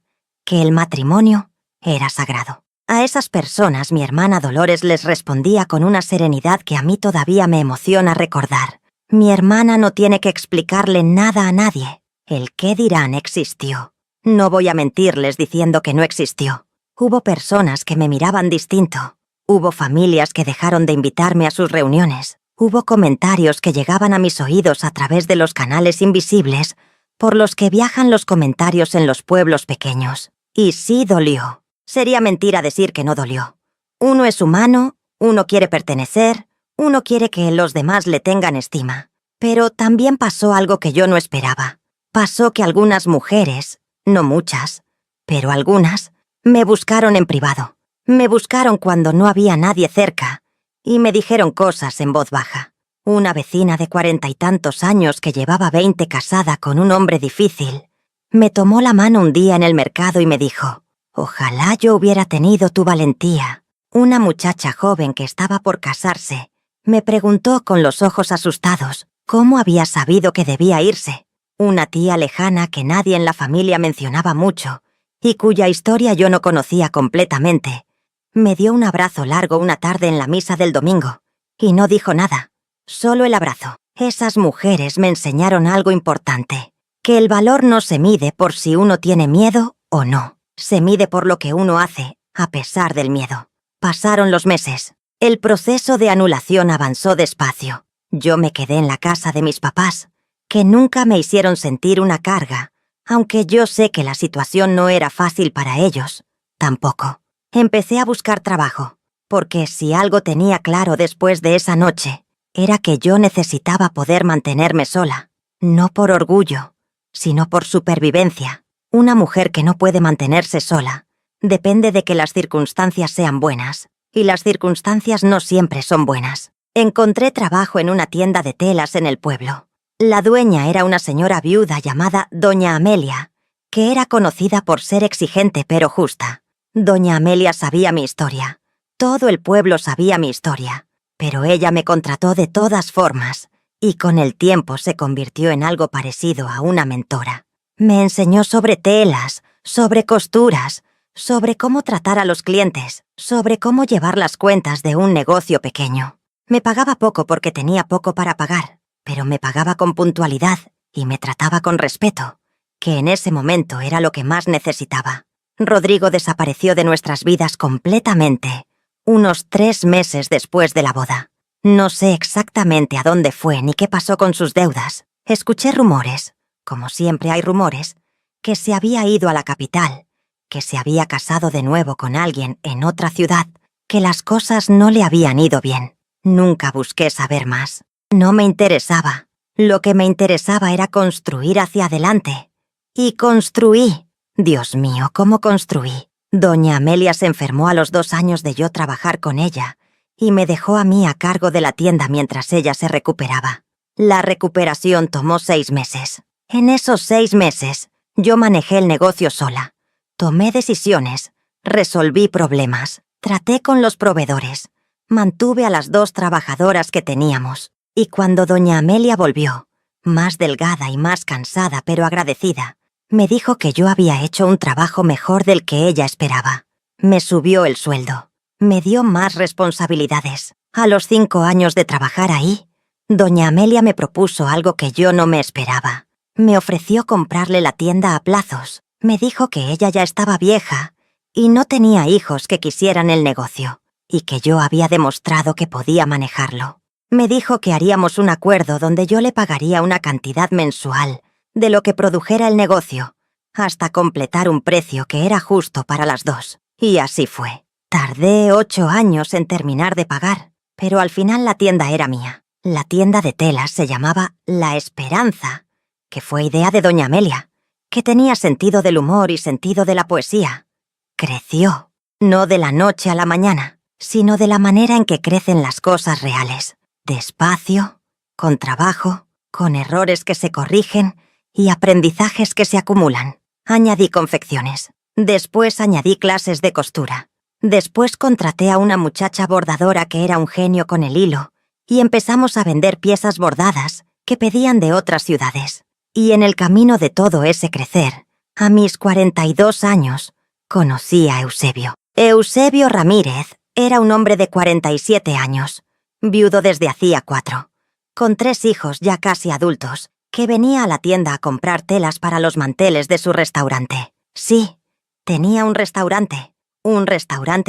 que el matrimonio era sagrado. A esas personas mi hermana Dolores les respondía con una serenidad que a mí todavía me emociona recordar. Mi hermana no tiene que explicarle nada a nadie. El qué dirán existió. No voy a mentirles diciendo que no existió. Hubo personas que me miraban distinto. Hubo familias que dejaron de invitarme a sus reuniones. Hubo comentarios que llegaban a mis oídos a través de los canales invisibles por los que viajan los comentarios en los pueblos pequeños. Y sí dolió. Sería mentira decir que no dolió. Uno es humano, uno quiere pertenecer, uno quiere que los demás le tengan estima. Pero también pasó algo que yo no esperaba. Pasó que algunas mujeres, no muchas, pero algunas, me buscaron en privado. Me buscaron cuando no había nadie cerca y me dijeron cosas en voz baja. Una vecina de 40 y tantos años que llevaba 20 casada con un hombre difícil, me tomó la mano un día en el mercado y me dijo: «Ojalá yo hubiera tenido tu valentía». Una muchacha joven que estaba por casarse me preguntó con los ojos asustados cómo había sabido que debía irse. Una tía lejana que nadie en la familia mencionaba mucho y cuya historia yo no conocía completamente, me dio un abrazo largo una tarde en la misa del domingo y no dijo nada, solo el abrazo. Esas mujeres me enseñaron algo importante, que el valor no se mide por si uno tiene miedo o no, se mide por lo que uno hace a pesar del miedo. Pasaron los meses. El proceso de anulación avanzó despacio. Yo me quedé en la casa de mis papás, que nunca me hicieron sentir una carga, aunque yo sé que la situación no era fácil para ellos, tampoco. Empecé a buscar trabajo, porque si algo tenía claro después de esa noche, era que yo necesitaba poder mantenerme sola, no por orgullo, sino por supervivencia. Una mujer que no puede mantenerse sola depende de que las circunstancias sean buenas, y las circunstancias no siempre son buenas. Encontré trabajo en una tienda de telas en el pueblo. La dueña era una señora viuda llamada Doña Amelia, que era conocida por ser exigente pero justa. Doña Amelia sabía mi historia. Todo el pueblo sabía mi historia, pero ella me contrató de todas formas, y con el tiempo se convirtió en algo parecido a una mentora. Me enseñó sobre telas, sobre costuras, sobre cómo tratar a los clientes, sobre cómo llevar las cuentas de un negocio pequeño. Me pagaba poco porque tenía poco para pagar, pero me pagaba con puntualidad y me trataba con respeto, que en ese momento era lo que más necesitaba. Rodrigo desapareció de nuestras vidas completamente, unos 3 meses después de la boda. No sé exactamente a dónde fue ni qué pasó con sus deudas. Escuché rumores, como siempre hay rumores, que se había ido a la capital, que se había casado de nuevo con alguien en otra ciudad, que las cosas no le habían ido bien. Nunca busqué saber más. No me interesaba. Lo que me interesaba era construir hacia adelante. Y construí. Dios mío, ¿cómo construí? Doña Amelia se enfermó a los 2 años de yo trabajar con ella y me dejó a mí a cargo de la tienda mientras ella se recuperaba. La recuperación tomó 6 meses. En esos 6 meses, yo manejé el negocio sola. Tomé decisiones, resolví problemas, traté con los proveedores, mantuve a las 2 trabajadoras que teníamos, y cuando doña Amelia volvió, más delgada y más cansada pero agradecida, me dijo que yo había hecho un trabajo mejor del que ella esperaba. Me subió el sueldo, me dio más responsabilidades. A los 5 años de trabajar ahí, doña Amelia me propuso algo que yo no me esperaba. Me ofreció comprarle la tienda a plazos. Me dijo que ella ya estaba vieja y no tenía hijos que quisieran el negocio, y que yo había demostrado que podía manejarlo. Me dijo que haríamos un acuerdo donde yo le pagaría una cantidad mensual de lo que produjera el negocio, hasta completar un precio que era justo para las 2. Y así fue. Tardé 8 años en terminar de pagar, pero al final la tienda era mía. La tienda de telas se llamaba La Esperanza, que fue idea de doña Amelia, que tenía sentido del humor y sentido de la poesía. Creció, no de la noche a la mañana, sino de la manera en que crecen las cosas reales, despacio, con trabajo, con errores que se corrigen y aprendizajes que se acumulan. Añadí confecciones, después añadí clases de costura, después contraté a una muchacha bordadora que era un genio con el hilo, y empezamos a vender piezas bordadas que pedían de otras ciudades. Y en el camino de todo ese crecer, a mis 42 años, conocí a Eusebio. Eusebio Ramírez era un hombre de 47 años, viudo desde hacía 4, con 3 hijos ya casi adultos, que venía a la tienda a comprar telas para los manteles de su restaurante. Sí, tenía un restaurante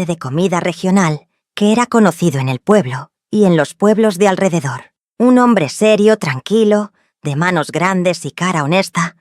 de comida regional que era conocido en el pueblo y en los pueblos de alrededor. Un hombre serio, tranquilo, de manos grandes y cara honesta,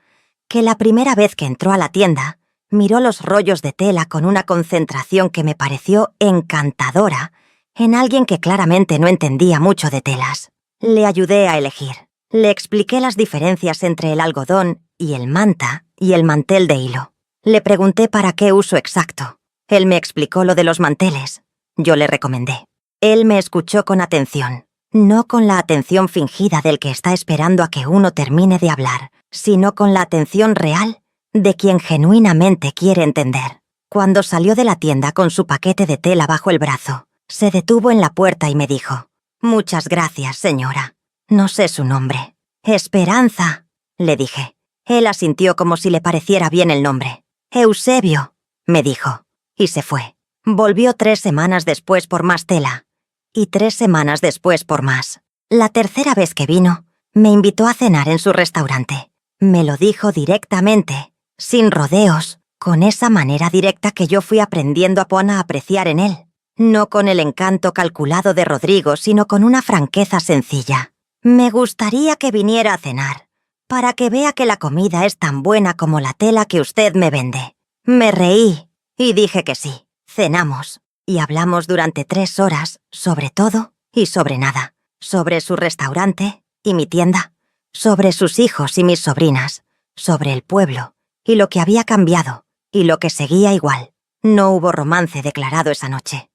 que la primera vez que entró a la tienda, miró los rollos de tela con una concentración que me pareció encantadora en alguien que claramente no entendía mucho de telas. Le ayudé a elegir. Le expliqué las diferencias entre el algodón y el manta y el mantel de hilo. Le pregunté para qué uso exacto. Él me explicó lo de los manteles. Yo le recomendé. Él me escuchó con atención. No con la atención fingida del que está esperando a que uno termine de hablar, sino con la atención real de quien genuinamente quiere entender. Cuando salió de la tienda con su paquete de tela bajo el brazo, se detuvo en la puerta y me dijo: «Muchas gracias, señora. No sé su nombre». «Esperanza», le dije. Él asintió como si le pareciera bien el nombre. «Eusebio», me dijo, y se fue. Volvió 3 semanas después por más tela. Y 3 semanas después por más. La tercera vez que vino, me invitó a cenar en su restaurante. Me lo dijo directamente, sin rodeos, con esa manera directa que yo fui aprendiendo a apreciar en él. No con el encanto calculado de Rodrigo, sino con una franqueza sencilla. «Me gustaría que viniera a cenar, para que vea que la comida es tan buena como la tela que usted me vende». Me reí y dije que sí. Cenamos. Y hablamos durante 3 horas sobre todo y sobre nada. Sobre su restaurante y mi tienda. Sobre sus hijos y mis sobrinas. Sobre el pueblo y lo que había cambiado y lo que seguía igual. No hubo romance declarado esa noche.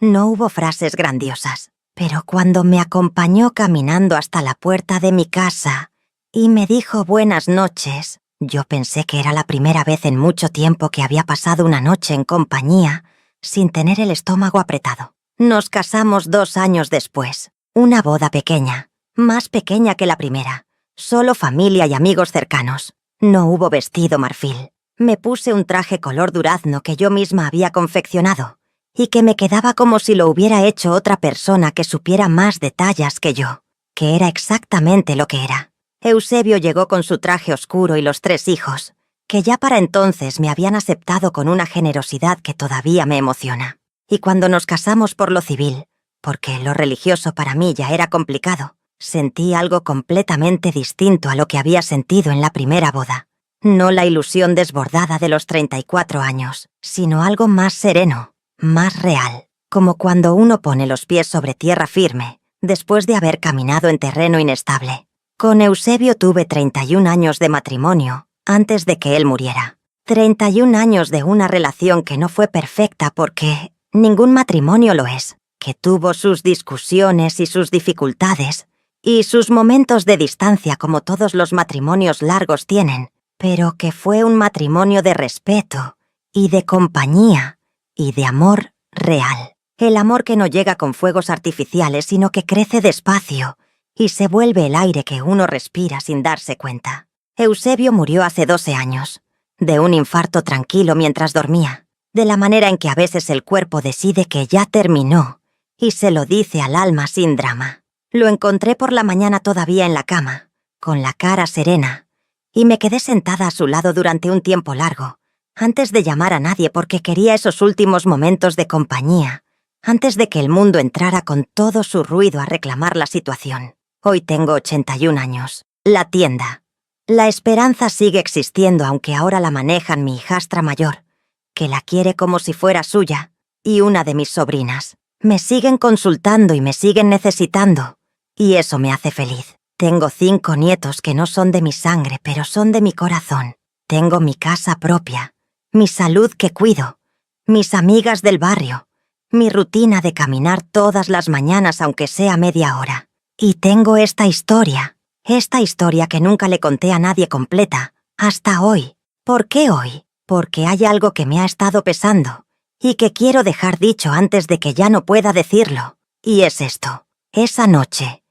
No hubo frases grandiosas. Pero cuando me acompañó caminando hasta la puerta de mi casa y me dijo buenas noches, yo pensé que era la primera vez en mucho tiempo que había pasado una noche en compañía sin tener el estómago apretado. Nos casamos 2 años después. Una boda pequeña, más pequeña que la primera. Solo familia y amigos cercanos. No hubo vestido marfil. Me puse un traje color durazno que yo misma había confeccionado y que me quedaba como si lo hubiera hecho otra persona que supiera más de tallas que yo, que era exactamente lo que era. Eusebio llegó con su traje oscuro y los 3 hijos, que ya para entonces me habían aceptado con una generosidad que todavía me emociona. Y cuando nos casamos por lo civil, porque lo religioso para mí ya era complicado, sentí algo completamente distinto a lo que había sentido en la primera boda. No la ilusión desbordada de los 34 años, sino algo más sereno, más real, como cuando uno pone los pies sobre tierra firme, después de haber caminado en terreno inestable. Con Eusebio tuve 31 años de matrimonio, antes de que él muriera. 31 años de una relación que no fue perfecta porque ningún matrimonio lo es, que tuvo sus discusiones y sus dificultades, y sus momentos de distancia como todos los matrimonios largos tienen, pero que fue un matrimonio de respeto y de compañía, y de amor real. El amor que no llega con fuegos artificiales, sino que crece despacio y se vuelve el aire que uno respira sin darse cuenta. Eusebio murió hace 12 años, de un infarto tranquilo mientras dormía, de la manera en que a veces el cuerpo decide que ya terminó y se lo dice al alma sin drama. Lo encontré por la mañana todavía en la cama, con la cara serena, y me quedé sentada a su lado durante un tiempo largo, antes de llamar a nadie porque quería esos últimos momentos de compañía, antes de que el mundo entrara con todo su ruido a reclamar la situación. Hoy tengo 81 años. La tienda. La esperanza sigue existiendo, aunque ahora la manejan mi hijastra mayor, que la quiere como si fuera suya, y una de mis sobrinas. Me siguen consultando y me siguen necesitando, y eso me hace feliz. Tengo 5 nietos que no son de mi sangre, pero son de mi corazón. Tengo mi casa propia, mi salud que cuido, mis amigas del barrio, mi rutina de caminar todas las mañanas aunque sea media hora. Y tengo esta historia que nunca le conté a nadie completa, hasta hoy. ¿Por qué hoy? Porque hay algo que me ha estado pesando, y que quiero dejar dicho antes de que ya no pueda decirlo. Y es esto. Esa noche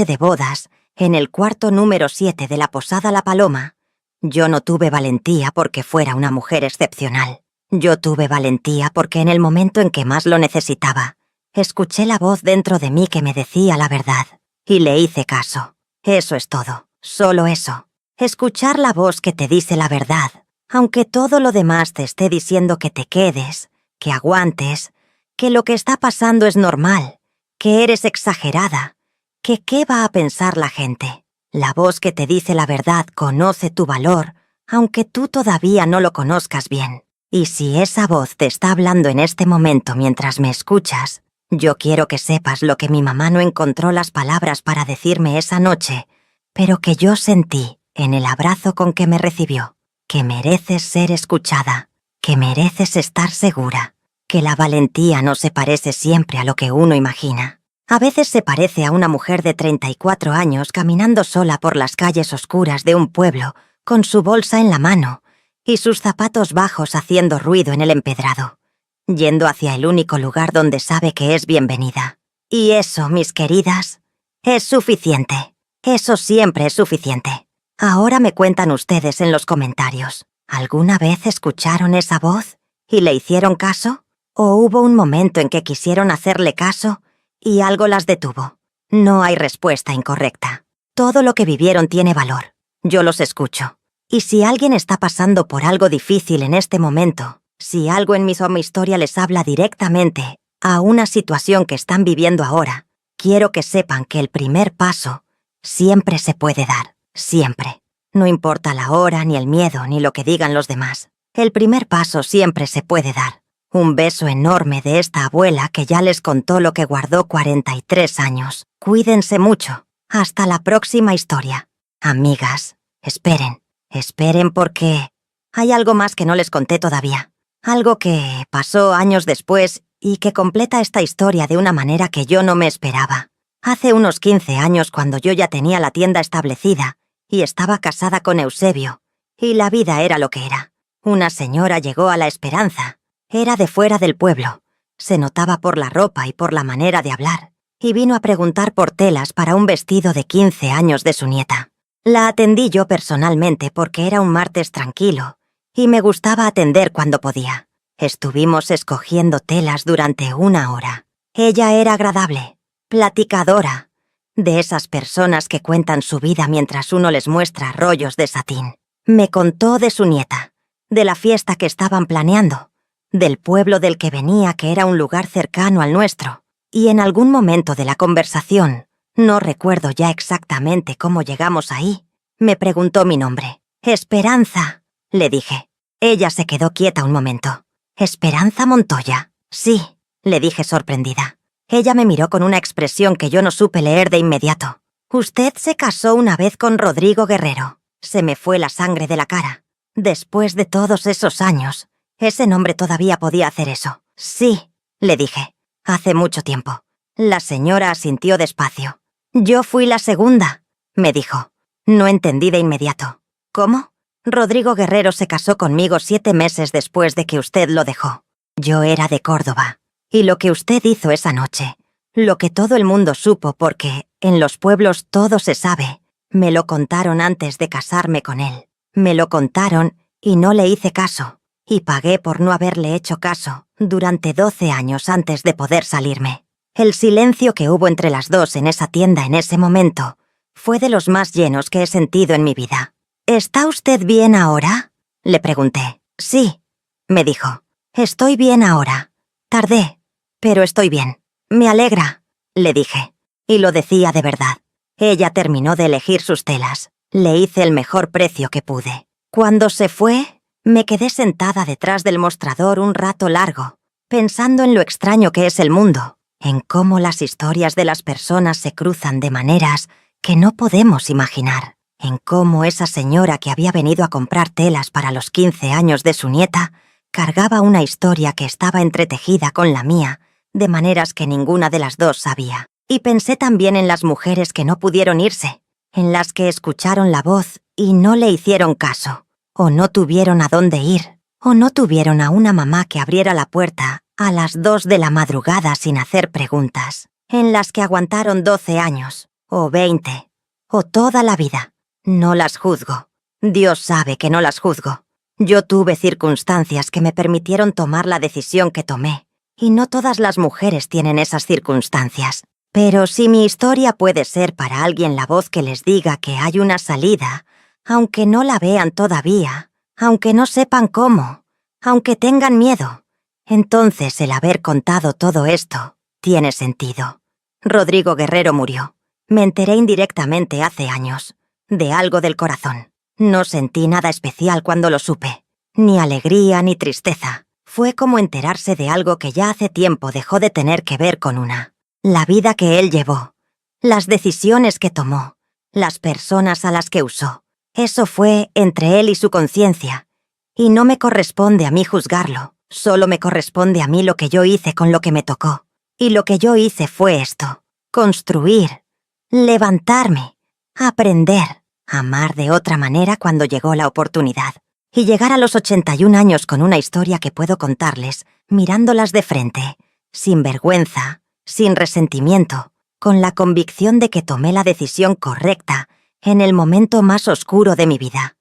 de bodas, en el cuarto número 7 de la Posada La Paloma, yo no tuve valentía porque fuera una mujer excepcional. Yo tuve valentía porque en el momento en que más lo necesitaba, escuché la voz dentro de mí que me decía la verdad, y le hice caso. Eso es todo, solo eso. Escuchar la voz que te dice la verdad, aunque todo lo demás te esté diciendo que te quedes, que aguantes, que lo que está pasando es normal, que eres exagerada, que qué va a pensar la gente. La voz que te dice la verdad conoce tu valor, aunque tú todavía no lo conozcas bien. Y si esa voz te está hablando en este momento mientras me escuchas, yo quiero que sepas lo que mi mamá no encontró las palabras para decirme esa noche, pero que yo sentí en el abrazo con que me recibió, que mereces ser escuchada, que mereces estar segura, que la valentía no se parece siempre a lo que uno imagina. A veces se parece a una mujer de 34 años caminando sola por las calles oscuras de un pueblo, con su bolsa en la mano y sus zapatos bajos haciendo ruido en el empedrado, yendo hacia el único lugar donde sabe que es bienvenida. Y eso, mis queridas, es suficiente. Eso siempre es suficiente. Ahora me cuentan ustedes en los comentarios, ¿alguna vez escucharon esa voz y le hicieron caso? ¿O hubo un momento en que quisieron hacerle caso y algo las detuvo? No hay respuesta incorrecta. Todo lo que vivieron tiene valor. Yo los escucho. Y si alguien está pasando por algo difícil en este momento, si algo en mi historia les habla directamente a una situación que están viviendo ahora, quiero que sepan que el primer paso siempre se puede dar, siempre. No importa la hora, ni el miedo, ni lo que digan los demás. El primer paso siempre se puede dar. Un beso enorme de esta abuela que ya les contó lo que guardó 43 años. Cuídense mucho. Hasta la próxima historia. Amigas, esperen. Esperen porque hay algo más que no les conté todavía. Algo que pasó años después y que completa esta historia de una manera que yo no me esperaba. Hace unos 15 años, cuando yo ya tenía la tienda establecida y estaba casada con Eusebio, y la vida era lo que era. Una señora llegó a La Esperanza. Era de fuera del pueblo. Se notaba por la ropa y por la manera de hablar, y vino a preguntar por telas para un vestido de 15 años de su nieta. La atendí yo personalmente porque era un martes tranquilo y me gustaba atender cuando podía. Estuvimos escogiendo telas durante 1 hora. Ella era agradable, platicadora, de esas personas que cuentan su vida mientras uno les muestra rollos de satín. Me contó de su nieta, de la fiesta que estaban planeando, del pueblo del que venía, que era un lugar cercano al nuestro, y en algún momento de la conversación, no recuerdo ya exactamente cómo llegamos ahí, me preguntó mi nombre. «Esperanza», le dije. Ella se quedó quieta un momento. «¿Esperanza Montoya?» «Sí», le dije sorprendida. Ella me miró con una expresión que yo no supe leer de inmediato. «Usted se casó una vez con Rodrigo Guerrero». Se me fue la sangre de la cara. Después de todos esos años, ese nombre todavía podía hacer eso. «Sí», le dije. «Hace mucho tiempo». La señora asintió despacio. «Yo fui la segunda», me dijo. No entendí de inmediato. «¿Cómo?» Rodrigo Guerrero se casó conmigo 7 meses después de que usted lo dejó. Yo era de Córdoba. Y lo que usted hizo esa noche, lo que todo el mundo supo porque, en los pueblos todo se sabe, me lo contaron antes de casarme con él. Me lo contaron y no le hice caso. Y pagué por no haberle hecho caso durante 12 años antes de poder salirme. El silencio que hubo entre las dos en esa tienda en ese momento fue de los más llenos que he sentido en mi vida. ¿Está usted bien ahora?, le pregunté. Sí, me dijo. Estoy bien ahora. Tardé, pero estoy bien. Me alegra, le dije. Y lo decía de verdad. Ella terminó de elegir sus telas. Le hice el mejor precio que pude. Cuando se fue, me quedé sentada detrás del mostrador un rato largo, pensando en lo extraño que es el mundo, en cómo las historias de las personas se cruzan de maneras que no podemos imaginar, en cómo esa señora que había venido a comprar telas para los 15 años de su nieta cargaba una historia que estaba entretejida con la mía, de maneras que ninguna de las dos sabía. Y pensé también en las mujeres que no pudieron irse, en las que escucharon la voz y no le hicieron caso, o no tuvieron a dónde ir, o no tuvieron a una mamá que abriera la puerta a las 2 de la madrugada sin hacer preguntas, en las que aguantaron 12 años, o 20, o toda la vida. No las juzgo. Dios sabe que no las juzgo. Yo tuve circunstancias que me permitieron tomar la decisión que tomé, y no todas las mujeres tienen esas circunstancias. Pero si mi historia puede ser para alguien la voz que les diga que hay una salida, aunque no la vean todavía, aunque no sepan cómo, aunque tengan miedo, entonces el haber contado todo esto tiene sentido. Rodrigo Guerrero murió. Me enteré indirectamente hace años, de algo del corazón. No sentí nada especial cuando lo supe, ni alegría ni tristeza. Fue como enterarse de algo que ya hace tiempo dejó de tener que ver con una. La vida que él llevó, las decisiones que tomó, las personas a las que usó. Eso fue entre él y su conciencia. Y no me corresponde a mí juzgarlo, solo me corresponde a mí lo que yo hice con lo que me tocó. Y lo que yo hice fue esto: construir, levantarme, aprender, amar de otra manera cuando llegó la oportunidad. Y llegar a los 81 años con una historia que puedo contarles, mirándolas de frente, sin vergüenza, sin resentimiento, con la convicción de que tomé la decisión correcta en el momento más oscuro de mi vida.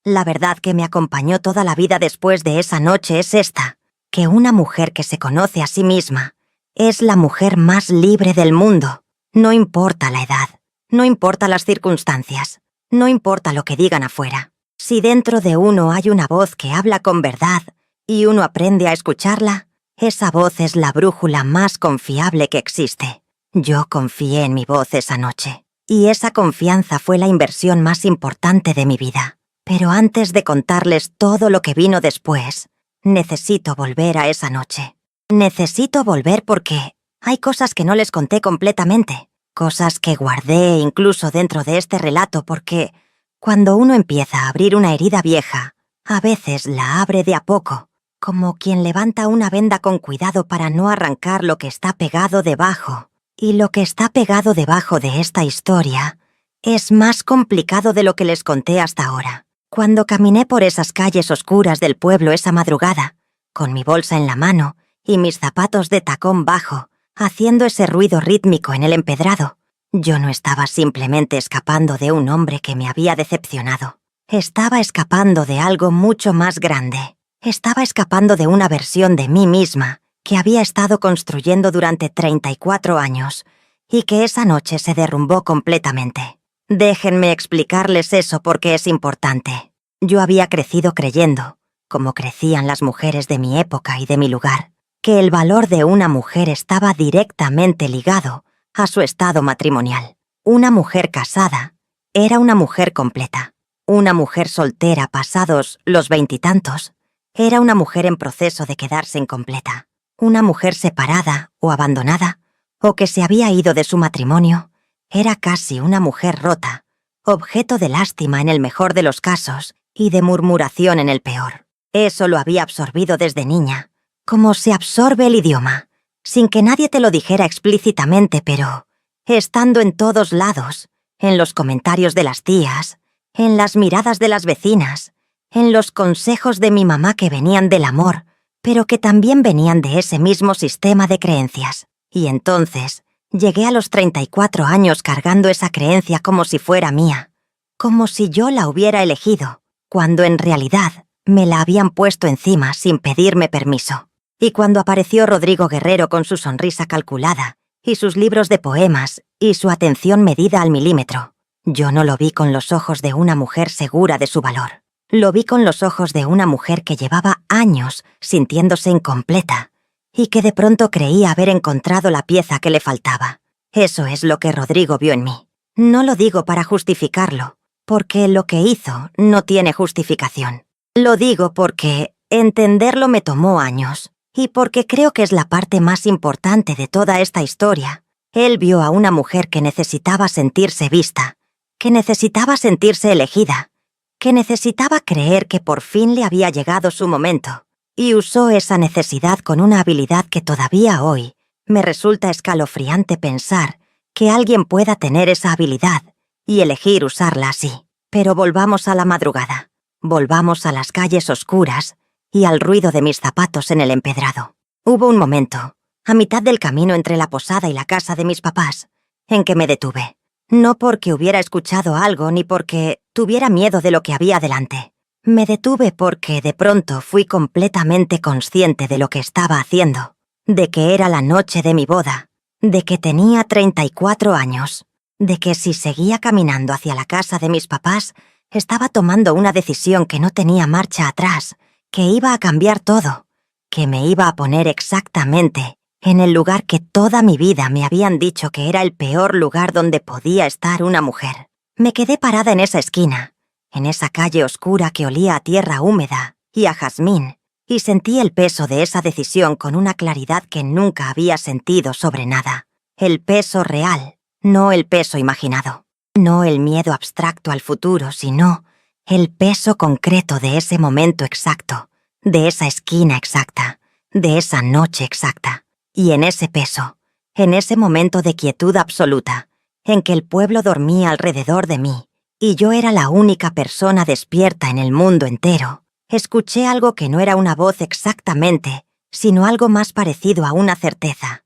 La verdad que me acompañó toda la vida después de esa noche es esta: que una mujer que se conoce a sí misma es la mujer más libre del mundo. No importa la edad, no importa las circunstancias, no importa lo que digan afuera. Si dentro de uno hay una voz que habla con verdad y uno aprende a escucharla, esa voz es la brújula más confiable que existe. Yo confié en mi voz esa noche, y esa confianza fue la inversión más importante de mi vida. Pero antes de contarles todo lo que vino después, necesito volver a esa noche. Necesito volver porque hay cosas que no les conté completamente, cosas que guardé incluso dentro de este relato porque cuando uno empieza a abrir una herida vieja, a veces la abre de a poco, como quien levanta una venda con cuidado para no arrancar lo que está pegado debajo. Y lo que está pegado debajo de esta historia es más complicado de lo que les conté hasta ahora. Cuando caminé por esas calles oscuras del pueblo esa madrugada, con mi bolsa en la mano y mis zapatos de tacón bajo, haciendo ese ruido rítmico en el empedrado, yo no estaba simplemente escapando de un hombre que me había decepcionado. Estaba escapando de algo mucho más grande. Estaba escapando de una versión de mí misma que había estado construyendo durante 34 años y que esa noche se derrumbó completamente. Déjenme explicarles eso porque es importante. Yo había crecido creyendo, como crecían las mujeres de mi época y de mi lugar, que el valor de una mujer estaba directamente ligado a su estado matrimonial. Una mujer casada era una mujer completa. Una mujer soltera pasados los 20 y tantos era una mujer en proceso de quedarse incompleta. Una mujer separada o abandonada, o que se había ido de su matrimonio, era casi una mujer rota, objeto de lástima en el mejor de los casos y de murmuración en el peor. Eso lo había absorbido desde niña, como se absorbe el idioma, sin que nadie te lo dijera explícitamente, pero estando en todos lados, en los comentarios de las tías, en las miradas de las vecinas, en los consejos de mi mamá que venían del amor, pero que también venían de ese mismo sistema de creencias. Y entonces llegué a los 34 años cargando esa creencia como si fuera mía, como si yo la hubiera elegido, cuando en realidad me la habían puesto encima sin pedirme permiso. Y cuando apareció Rodrigo Guerrero con su sonrisa calculada, y sus libros de poemas, y su atención medida al milímetro, yo no lo vi con los ojos de una mujer segura de su valor. Lo vi con los ojos de una mujer que llevaba años sintiéndose incompleta, y que de pronto creía haber encontrado la pieza que le faltaba. Eso es lo que Rodrigo vio en mí. No lo digo para justificarlo, porque lo que hizo no tiene justificación. Lo digo porque entenderlo me tomó años, y porque creo que es la parte más importante de toda esta historia. Él vio a una mujer que necesitaba sentirse vista, que necesitaba sentirse elegida, que necesitaba creer que por fin le había llegado su momento, y usó esa necesidad con una habilidad que todavía hoy me resulta escalofriante pensar que alguien pueda tener esa habilidad y elegir usarla así. Pero volvamos a la madrugada, volvamos a las calles oscuras y al ruido de mis zapatos en el empedrado. Hubo un momento, a mitad del camino entre la posada y la casa de mis papás, en que me detuve. No porque hubiera escuchado algo ni porque tuviera miedo de lo que había delante. Me detuve porque de pronto fui completamente consciente de lo que estaba haciendo, de que era la noche de mi boda, de que tenía 34 años, de que si seguía caminando hacia la casa de mis papás, estaba tomando una decisión que no tenía marcha atrás, que iba a cambiar todo, que me iba a poner exactamente en el lugar que toda mi vida me habían dicho que era el peor lugar donde podía estar una mujer. Me quedé parada en esa esquina, en esa calle oscura que olía a tierra húmeda y a jazmín, y sentí el peso de esa decisión con una claridad que nunca había sentido sobre nada. El peso real, no el peso imaginado. No el miedo abstracto al futuro, sino el peso concreto de ese momento exacto, de esa esquina exacta, de esa noche exacta. Y en ese peso, en ese momento de quietud absoluta, en que el pueblo dormía alrededor de mí, y yo era la única persona despierta en el mundo entero, escuché algo que no era una voz exactamente, sino algo más parecido a una certeza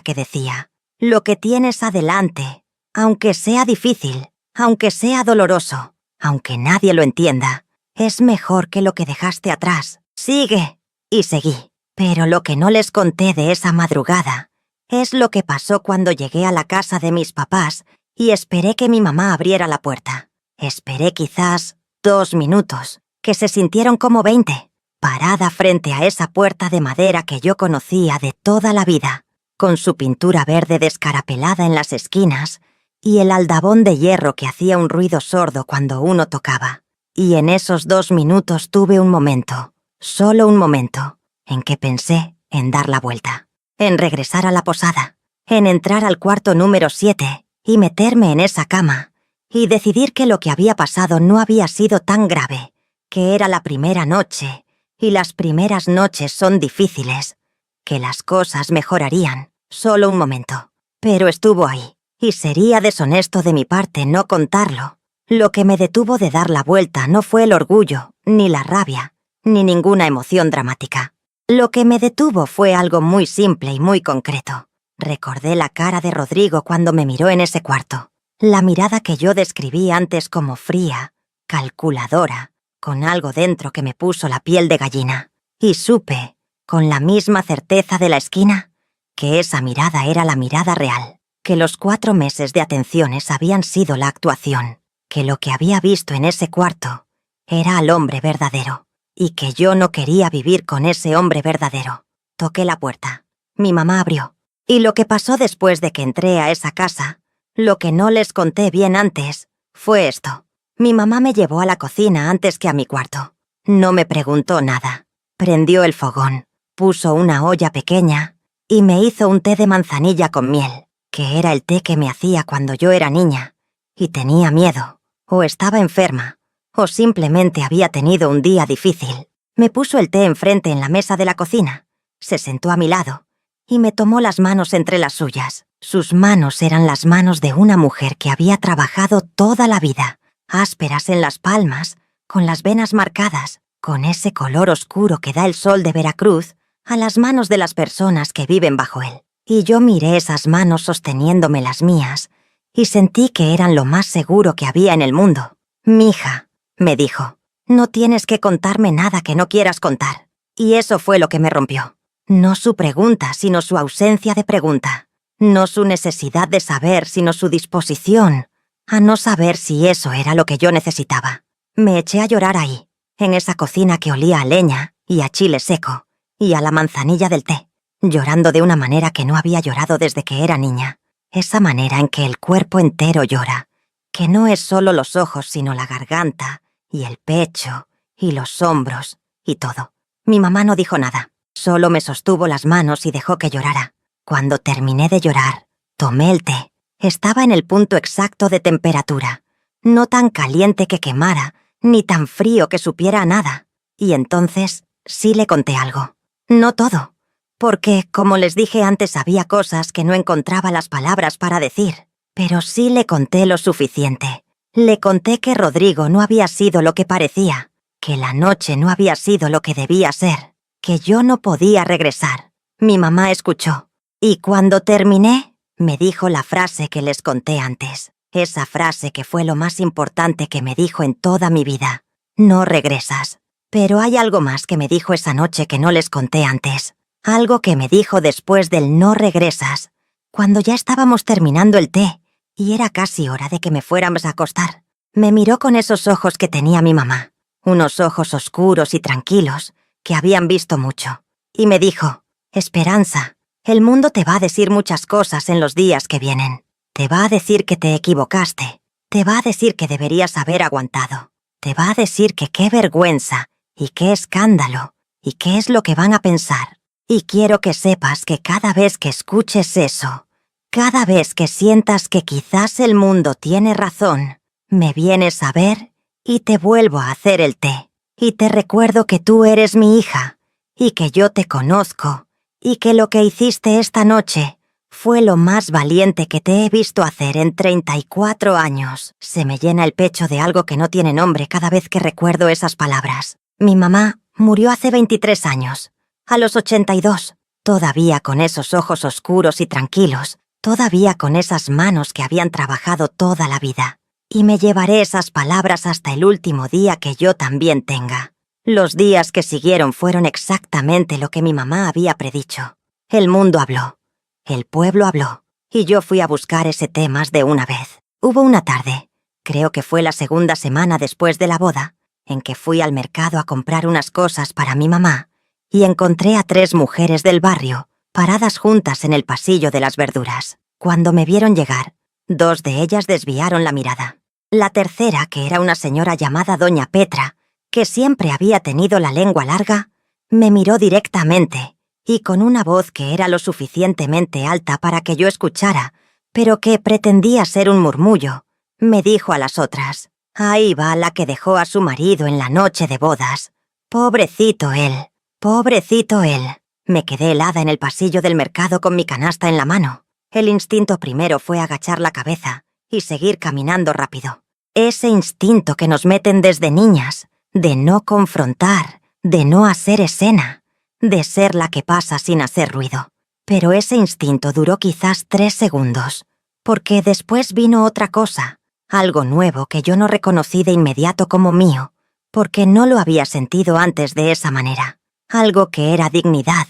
que decía: lo que tienes adelante, aunque sea difícil, aunque sea doloroso, aunque nadie lo entienda, es mejor que lo que dejaste atrás. Sigue. Y seguí. Pero lo que no les conté de esa madrugada es lo que pasó cuando llegué a la casa de mis papás y esperé que mi mamá abriera la puerta. Esperé quizás 2 minutos, que se sintieron como 20, parada frente a esa puerta de madera que yo conocía de toda la vida, con su pintura verde descarapelada en las esquinas y el aldabón de hierro que hacía un ruido sordo cuando uno tocaba. Y en esos 2 minutos tuve un momento, solo un momento, en que pensé en dar la vuelta, en regresar a la posada, en entrar al cuarto número 7 y meterme en esa cama, y decidir que lo que había pasado no había sido tan grave, que era la primera noche, y las primeras noches son difíciles, que las cosas mejorarían, solo un momento. Pero estuvo ahí, y sería deshonesto de mi parte no contarlo. Lo que me detuvo de dar la vuelta no fue el orgullo, ni la rabia, ni ninguna emoción dramática. Lo que me detuvo fue algo muy simple y muy concreto. Recordé la cara de Rodrigo cuando me miró en ese cuarto. La mirada que yo describí antes como fría, calculadora, con algo dentro que me puso la piel de gallina. Y supe, con la misma certeza de la esquina, que esa mirada era la mirada real, que los 4 meses de atenciones habían sido la actuación, que lo que había visto en ese cuarto era al hombre verdadero. Y que yo no quería vivir con ese hombre verdadero. Toqué la puerta. Mi mamá abrió. Y lo que pasó después de que entré a esa casa, lo que no les conté bien antes, fue esto. Mi mamá me llevó a la cocina antes que a mi cuarto. No me preguntó nada. Prendió el fogón, puso una olla pequeña y me hizo un té de manzanilla con miel, que era el té que me hacía cuando yo era niña, y tenía miedo, o estaba enferma, o simplemente había tenido un día difícil. Me puso el té enfrente en la mesa de la cocina, se sentó a mi lado y me tomó las manos entre las suyas. Sus manos eran las manos de una mujer que había trabajado toda la vida, ásperas en las palmas, con las venas marcadas, con ese color oscuro que da el sol de Veracruz a las manos de las personas que viven bajo él. Y yo miré esas manos sosteniéndome las mías y sentí que eran lo más seguro que había en el mundo. «Mija», me dijo, «no tienes que contarme nada que no quieras contar». Y eso fue lo que me rompió. No su pregunta, sino su ausencia de pregunta. No su necesidad de saber, sino su disposición a no saber si eso era lo que yo necesitaba. Me eché a llorar ahí, en esa cocina que olía a leña y a chile seco y a la manzanilla del té, llorando de una manera que no había llorado desde que era niña. Esa manera en que el cuerpo entero llora, que no es solo los ojos, sino la garganta y el pecho y los hombros y todo. Mi mamá no dijo nada, solo me sostuvo las manos y dejó que llorara. Cuando terminé de llorar, tomé el té. Estaba en el punto exacto de temperatura, no tan caliente que quemara, ni tan frío que supiera a nada. Y entonces sí le conté algo. No todo, porque, como les dije antes, había cosas que no encontraba las palabras para decir. Pero sí le conté lo suficiente. Le conté que Rodrigo no había sido lo que parecía, que la noche no había sido lo que debía ser, que yo no podía regresar. Mi mamá escuchó, y cuando terminé, me dijo la frase que les conté antes. Esa frase que fue lo más importante que me dijo en toda mi vida. No regresas. Pero hay algo más que me dijo esa noche que no les conté antes. Algo que me dijo después del no regresas, cuando ya estábamos terminando el té, y era casi hora de que me fuéramos a acostar. Me miró con esos ojos que tenía mi mamá, unos ojos oscuros y tranquilos, que habían visto mucho, y me dijo, «Esperanza, el mundo te va a decir muchas cosas en los días que vienen. Te va a decir que te equivocaste, te va a decir que deberías haber aguantado, te va a decir que qué vergüenza y qué escándalo y qué es lo que van a pensar. Y quiero que sepas que cada vez que escuches eso, cada vez que sientas que quizás el mundo tiene razón, me vienes a ver y te vuelvo a hacer el té. Y te recuerdo que tú eres mi hija y que yo te conozco y que lo que hiciste esta noche fue lo más valiente que te he visto hacer en 34 años. Se me llena el pecho de algo que no tiene nombre cada vez que recuerdo esas palabras. Mi mamá murió hace 23 años. A los 82, todavía con esos ojos oscuros y tranquilos, todavía con esas manos que habían trabajado toda la vida. Y me llevaré esas palabras hasta el último día que yo también tenga. Los días que siguieron fueron exactamente lo que mi mamá había predicho. El mundo habló, el pueblo habló, y yo fui a buscar ese té más de una vez. Hubo una tarde, creo que fue la segunda semana después de la boda, en que fui al mercado a comprar unas cosas para mi mamá, y encontré a 3 mujeres del barrio, paradas juntas en el pasillo de las verduras. Cuando me vieron llegar, 2 de ellas desviaron la mirada. La tercera, que era una señora llamada Doña Petra, que siempre había tenido la lengua larga, me miró directamente, y con una voz que era lo suficientemente alta para que yo escuchara, pero que pretendía ser un murmullo, me dijo a las otras, «Ahí va la que dejó a su marido en la noche de bodas. Pobrecito él». Pobrecito él. Me quedé helada en el pasillo del mercado con mi canasta en la mano. El instinto primero fue agachar la cabeza y seguir caminando rápido. Ese instinto que nos meten desde niñas, de no confrontar, de no hacer escena, de ser la que pasa sin hacer ruido. Pero ese instinto duró quizás 3 segundos, porque después vino otra cosa, algo nuevo que yo no reconocí de inmediato como mío, porque no lo había sentido antes de esa manera. Algo que era dignidad,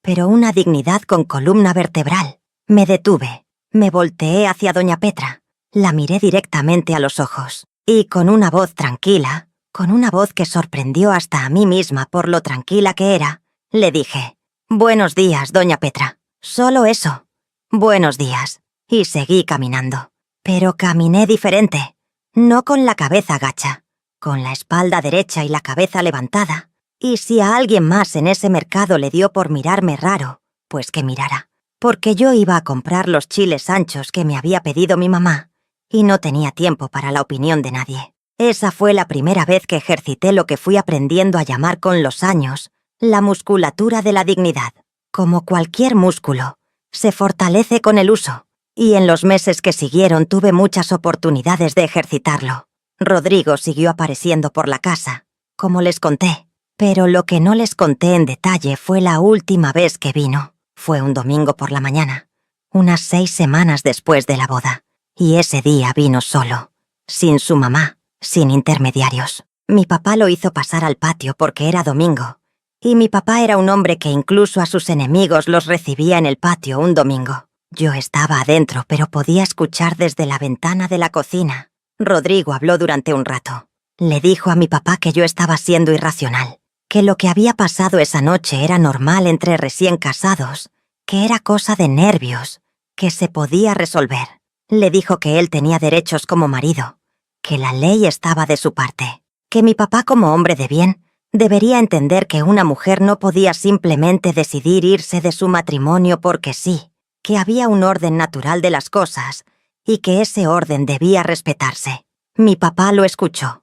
pero una dignidad con columna vertebral. Me detuve, me volteé hacia Doña Petra, la miré directamente a los ojos, y con una voz tranquila, con una voz que sorprendió hasta a mí misma por lo tranquila que era, le dije, «Buenos días, Doña Petra». Solo eso, «Buenos días», y seguí caminando. Pero caminé diferente, no con la cabeza gacha, con la espalda derecha y la cabeza levantada. Y si a alguien más en ese mercado le dio por mirarme raro, pues que mirara. Porque yo iba a comprar los chiles anchos que me había pedido mi mamá, y no tenía tiempo para la opinión de nadie. Esa fue la primera vez que ejercité lo que fui aprendiendo a llamar con los años la musculatura de la dignidad. Como cualquier músculo, se fortalece con el uso, y en los meses que siguieron tuve muchas oportunidades de ejercitarlo. Rodrigo siguió apareciendo por la casa, como les conté, pero lo que no les conté en detalle fue la última vez que vino. Fue un domingo por la mañana, unas 6 semanas después de la boda, y ese día vino solo, sin su mamá, sin intermediarios. Mi papá lo hizo pasar al patio porque era domingo, y mi papá era un hombre que incluso a sus enemigos los recibía en el patio un domingo. Yo estaba adentro, pero podía escuchar desde la ventana de la cocina. Rodrigo habló durante un rato. Le dijo a mi papá que yo estaba siendo irracional, que lo que había pasado esa noche era normal entre recién casados, que era cosa de nervios, que se podía resolver. Le dijo que él tenía derechos como marido, que la ley estaba de su parte, que mi papá como hombre de bien debería entender que una mujer no podía simplemente decidir irse de su matrimonio porque sí, que había un orden natural de las cosas y que ese orden debía respetarse. Mi papá lo escuchó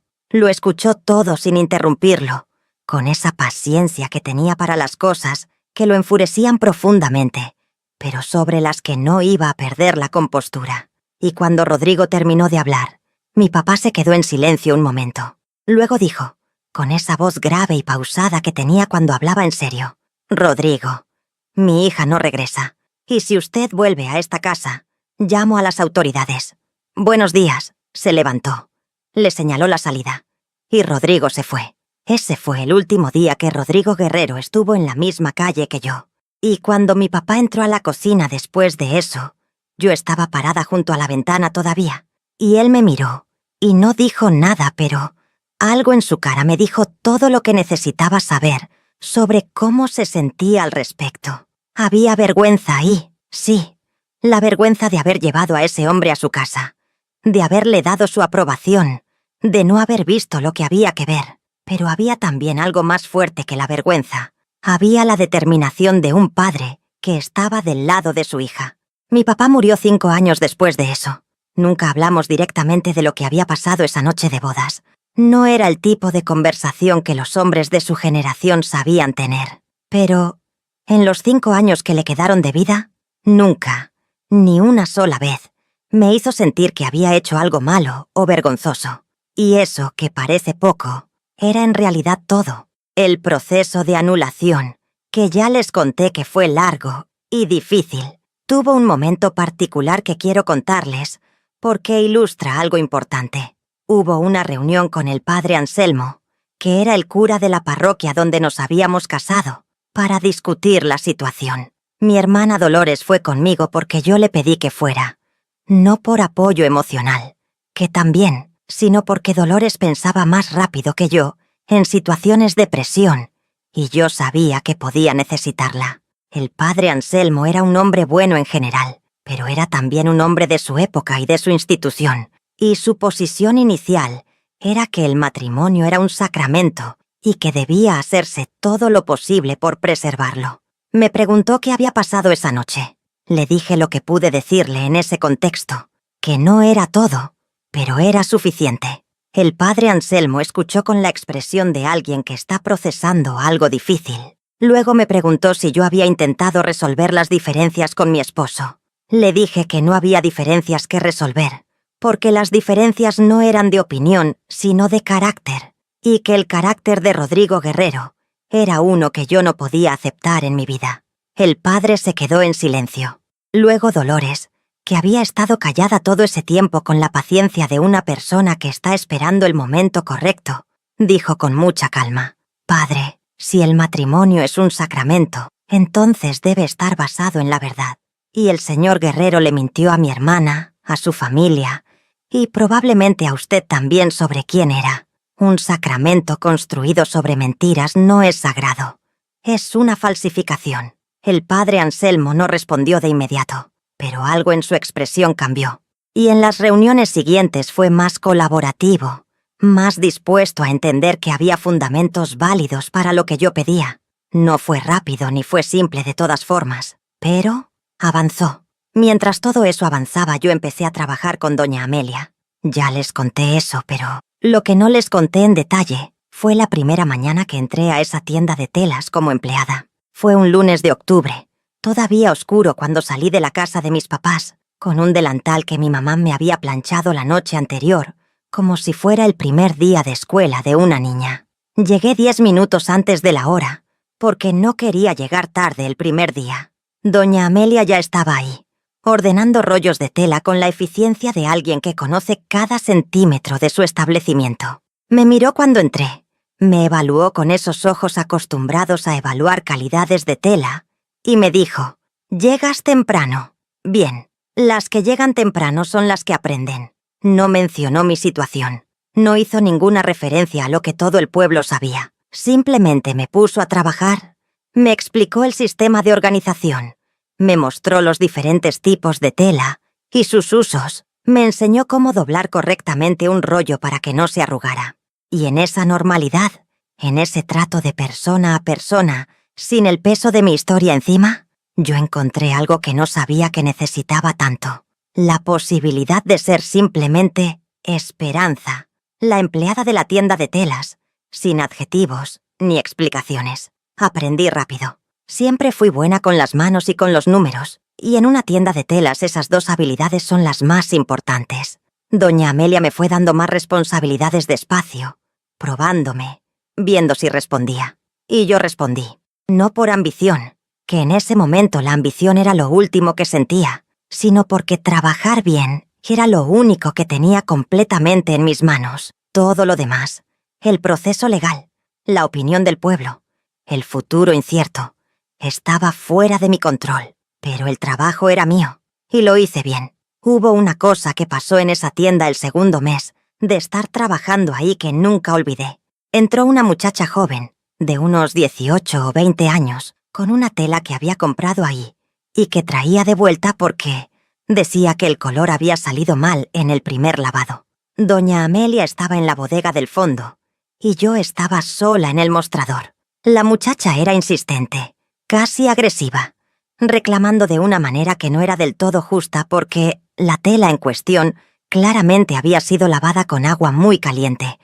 todo sin interrumpirlo, con esa paciencia que tenía para las cosas que lo enfurecían profundamente, pero sobre las que no iba a perder la compostura. Y cuando Rodrigo terminó de hablar, mi papá se quedó en silencio un momento. Luego dijo, con esa voz grave y pausada que tenía cuando hablaba en serio: «Rodrigo, mi hija no regresa, y si usted vuelve a esta casa, llamo a las autoridades». «Buenos días», se levantó. Le señaló la salida, y Rodrigo se fue. Ese fue el último día que Rodrigo Guerrero estuvo en la misma calle que yo. Y cuando mi papá entró a la cocina después de eso, yo estaba parada junto a la ventana todavía, y él me miró, y no dijo nada, pero algo en su cara me dijo todo lo que necesitaba saber sobre cómo se sentía al respecto. Había vergüenza ahí, sí, la vergüenza de haber llevado a ese hombre a su casa, de haberle dado su aprobación, de no haber visto lo que había que ver. Pero había también algo más fuerte que la vergüenza. Había la determinación de un padre que estaba del lado de su hija. Mi papá murió 5 años después de eso. Nunca hablamos directamente de lo que había pasado esa noche de bodas. No era el tipo de conversación que los hombres de su generación sabían tener. Pero, en los 5 años que le quedaron de vida, nunca, ni una sola vez, me hizo sentir que había hecho algo malo o vergonzoso. Y eso, que parece poco, era en realidad todo. El proceso de anulación, que ya les conté que fue largo y difícil, tuvo un momento particular que quiero contarles, porque ilustra algo importante. Hubo una reunión con el padre Anselmo, que era el cura de la parroquia donde nos habíamos casado, para discutir la situación. Mi hermana Dolores fue conmigo porque yo le pedí que fuera, no por apoyo emocional, que también, sino porque Dolores pensaba más rápido que yo en situaciones de presión, y yo sabía que podía necesitarla. El padre Anselmo era un hombre bueno en general, pero era también un hombre de su época y de su institución, y su posición inicial era que el matrimonio era un sacramento y que debía hacerse todo lo posible por preservarlo. Me preguntó qué había pasado esa noche. Le dije lo que pude decirle en ese contexto, que no era todo, pero era suficiente. El padre Anselmo escuchó con la expresión de alguien que está procesando algo difícil. Luego me preguntó si yo había intentado resolver las diferencias con mi esposo. Le dije que no había diferencias que resolver, porque las diferencias no eran de opinión, sino de carácter, y que el carácter de Rodrigo Guerrero era uno que yo no podía aceptar en mi vida. El padre se quedó en silencio. Luego Dolores, que había estado callada todo ese tiempo con la paciencia de una persona que está esperando el momento correcto, dijo con mucha calma: «Padre, si el matrimonio es un sacramento, entonces debe estar basado en la verdad. Y el señor Guerrero le mintió a mi hermana, a su familia, y probablemente a usted también sobre quién era. Un sacramento construido sobre mentiras no es sagrado. Es una falsificación». El padre Anselmo no respondió de inmediato, pero algo en su expresión cambió. Y en las reuniones siguientes fue más colaborativo, más dispuesto a entender que había fundamentos válidos para lo que yo pedía. No fue rápido ni fue simple de todas formas, pero avanzó. Mientras todo eso avanzaba, yo empecé a trabajar con doña Amelia. Ya les conté eso, pero lo que no les conté en detalle fue la primera mañana que entré a esa tienda de telas como empleada. Fue un lunes de octubre, todavía oscuro cuando salí de la casa de mis papás, con un delantal que mi mamá me había planchado la noche anterior, como si fuera el primer día de escuela de una niña. Llegué 10 minutos antes de la hora, porque no quería llegar tarde el primer día. Doña Amelia ya estaba ahí, ordenando rollos de tela con la eficiencia de alguien que conoce cada centímetro de su establecimiento. Me miró cuando entré, me evaluó con esos ojos acostumbrados a evaluar calidades de tela, y me dijo: «Llegas temprano». Bien, las que llegan temprano son las que aprenden. No mencionó mi situación. No hizo ninguna referencia a lo que todo el pueblo sabía. Simplemente me puso a trabajar. Me explicó el sistema de organización. Me mostró los diferentes tipos de tela y sus usos. Me enseñó cómo doblar correctamente un rollo para que no se arrugara. Y en esa normalidad, en ese trato de persona a persona, sin el peso de mi historia encima, yo encontré algo que no sabía que necesitaba tanto. La posibilidad de ser simplemente Esperanza, la empleada de la tienda de telas, sin adjetivos ni explicaciones. Aprendí rápido. Siempre fui buena con las manos y con los números, y en una tienda de telas esas dos habilidades son las más importantes. Doña Amelia me fue dando más responsabilidades despacio, probándome, viendo si respondía. Y yo respondí, no por ambición, que en ese momento la ambición era lo último que sentía, sino porque trabajar bien era lo único que tenía completamente en mis manos. Todo lo demás, el proceso legal, la opinión del pueblo, el futuro incierto, estaba fuera de mi control. Pero el trabajo era mío, y lo hice bien. Hubo una cosa que pasó en esa tienda el segundo mes de estar trabajando ahí que nunca olvidé. Entró una muchacha joven, de unos 18 o 20 años, con una tela que había comprado ahí, y que traía de vuelta porque decía que el color había salido mal en el primer lavado. Doña Amelia estaba en la bodega del fondo, y yo estaba sola en el mostrador. La muchacha era insistente, casi agresiva, reclamando de una manera que no era del todo justa porque la tela en cuestión claramente había sido lavada con agua muy caliente,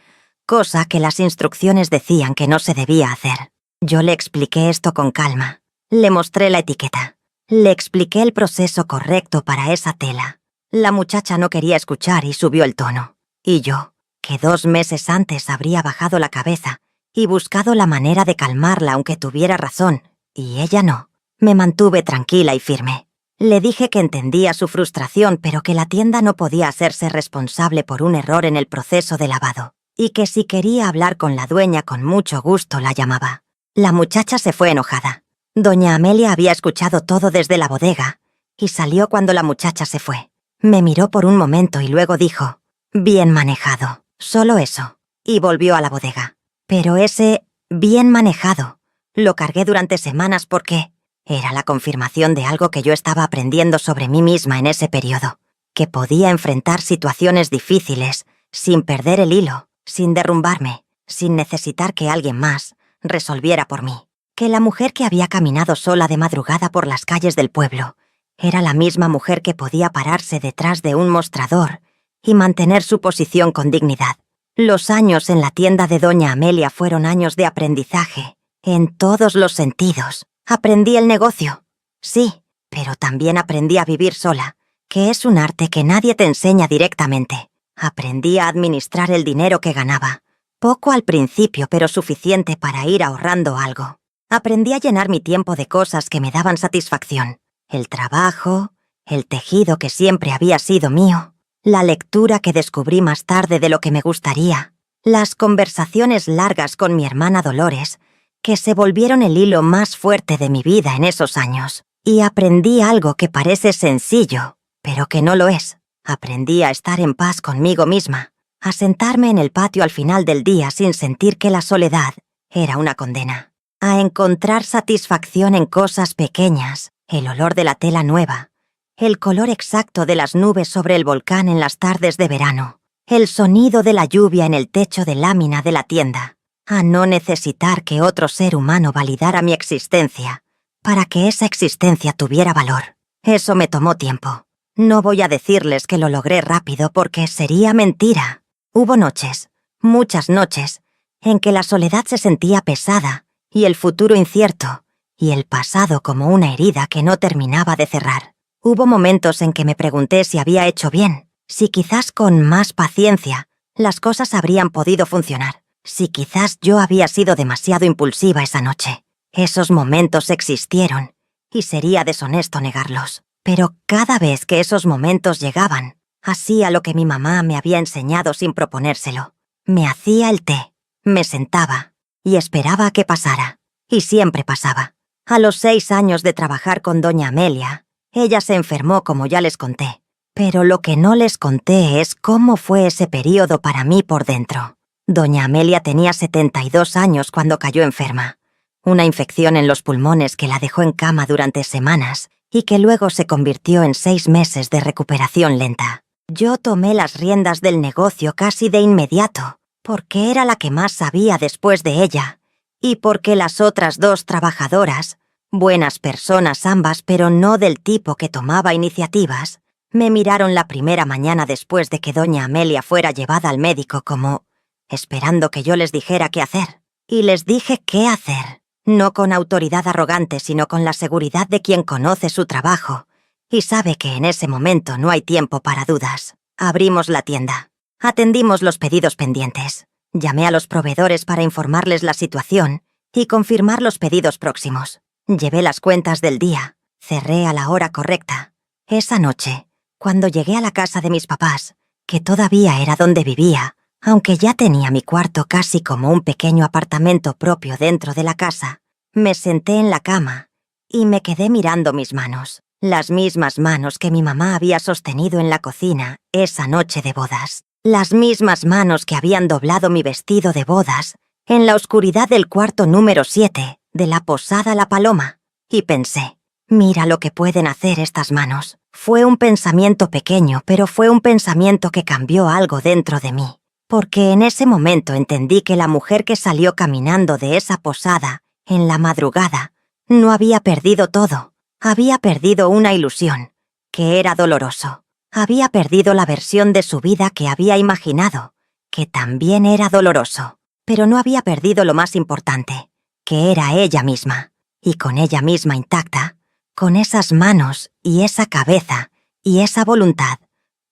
cosa que las instrucciones decían que no se debía hacer. Yo le expliqué esto con calma, le mostré la etiqueta, le expliqué el proceso correcto para esa tela. La muchacha no quería escuchar y subió el tono. Y yo, que 2 meses antes habría bajado la cabeza y buscado la manera de calmarla aunque tuviera razón, y ella no, me mantuve tranquila y firme. Le dije que entendía su frustración, pero que la tienda no podía hacerse responsable por un error en el proceso de lavado, y que si quería hablar con la dueña con mucho gusto la llamaba. La muchacha se fue enojada. Doña Amelia había escuchado todo desde la bodega, y salió cuando la muchacha se fue. Me miró por un momento y luego dijo, «Bien manejado», solo eso, y volvió a la bodega. Pero ese «bien manejado» lo cargué durante semanas porque era la confirmación de algo que yo estaba aprendiendo sobre mí misma en ese periodo, que podía enfrentar situaciones difíciles sin perder el hilo, sin derrumbarme, sin necesitar que alguien más resolviera por mí. Que la mujer que había caminado sola de madrugada por las calles del pueblo era la misma mujer que podía pararse detrás de un mostrador y mantener su posición con dignidad. Los años en la tienda de Doña Amelia fueron años de aprendizaje, en todos los sentidos. Aprendí el negocio, sí, pero también aprendí a vivir sola, que es un arte que nadie te enseña directamente. Aprendí a administrar el dinero que ganaba, poco al principio, pero suficiente para ir ahorrando algo. Aprendí a llenar mi tiempo de cosas que me daban satisfacción. El trabajo, el tejido que siempre había sido mío, la lectura que descubrí más tarde de lo que me gustaría, las conversaciones largas con mi hermana Dolores, que se volvieron el hilo más fuerte de mi vida en esos años. Y aprendí algo que parece sencillo, pero que no lo es. Aprendí a estar en paz conmigo misma, a sentarme en el patio al final del día sin sentir que la soledad era una condena, a encontrar satisfacción en cosas pequeñas, el olor de la tela nueva, el color exacto de las nubes sobre el volcán en las tardes de verano, el sonido de la lluvia en el techo de lámina de la tienda, a no necesitar que otro ser humano validara mi existencia para que esa existencia tuviera valor. Eso me tomó tiempo. No voy a decirles que lo logré rápido porque sería mentira. Hubo noches, muchas noches, en que la soledad se sentía pesada y el futuro incierto, y el pasado como una herida que no terminaba de cerrar. Hubo momentos en que me pregunté si había hecho bien, si quizás con más paciencia las cosas habrían podido funcionar. Si quizás yo había sido demasiado impulsiva esa noche. Esos momentos existieron, y sería deshonesto negarlos. Pero cada vez que esos momentos llegaban, hacía lo que mi mamá me había enseñado sin proponérselo. Me hacía el té, me sentaba, y esperaba a que pasara. Y siempre pasaba. A los 6 años de trabajar con doña Amelia, ella se enfermó como ya les conté. Pero lo que no les conté es cómo fue ese período para mí por dentro. Doña Amelia tenía 72 años cuando cayó enferma. Una infección en los pulmones que la dejó en cama durante semanas y que luego se convirtió en 6 meses de recuperación lenta. Yo tomé las riendas del negocio casi de inmediato, porque era la que más sabía después de ella, y porque las otras 2 trabajadoras, buenas personas ambas pero no del tipo que tomaba iniciativas, me miraron la primera mañana después de que doña Amelia fuera llevada al médico como, esperando que yo les dijera qué hacer. Y les dije qué hacer, no con autoridad arrogante, sino con la seguridad de quien conoce su trabajo y sabe que en ese momento no hay tiempo para dudas. Abrimos la tienda. Atendimos los pedidos pendientes. Llamé a los proveedores para informarles la situación y confirmar los pedidos próximos. Llevé las cuentas del día. Cerré a la hora correcta. Esa noche, cuando llegué a la casa de mis papás, que todavía era donde vivía, aunque ya tenía mi cuarto casi como un pequeño apartamento propio dentro de la casa, me senté en la cama y me quedé mirando mis manos, las mismas manos que mi mamá había sostenido en la cocina esa noche de bodas, las mismas manos que habían doblado mi vestido de bodas en la oscuridad del cuarto número 7 de la posada La Paloma, y pensé, mira lo que pueden hacer estas manos. Fue un pensamiento pequeño, pero fue un pensamiento que cambió algo dentro de mí. Porque en ese momento entendí que la mujer que salió caminando de esa posada, en la madrugada, no había perdido todo. Había perdido una ilusión, que era doloroso. Había perdido la versión de su vida que había imaginado, que también era doloroso. Pero no había perdido lo más importante, que era ella misma. Y con ella misma intacta, con esas manos y esa cabeza y esa voluntad,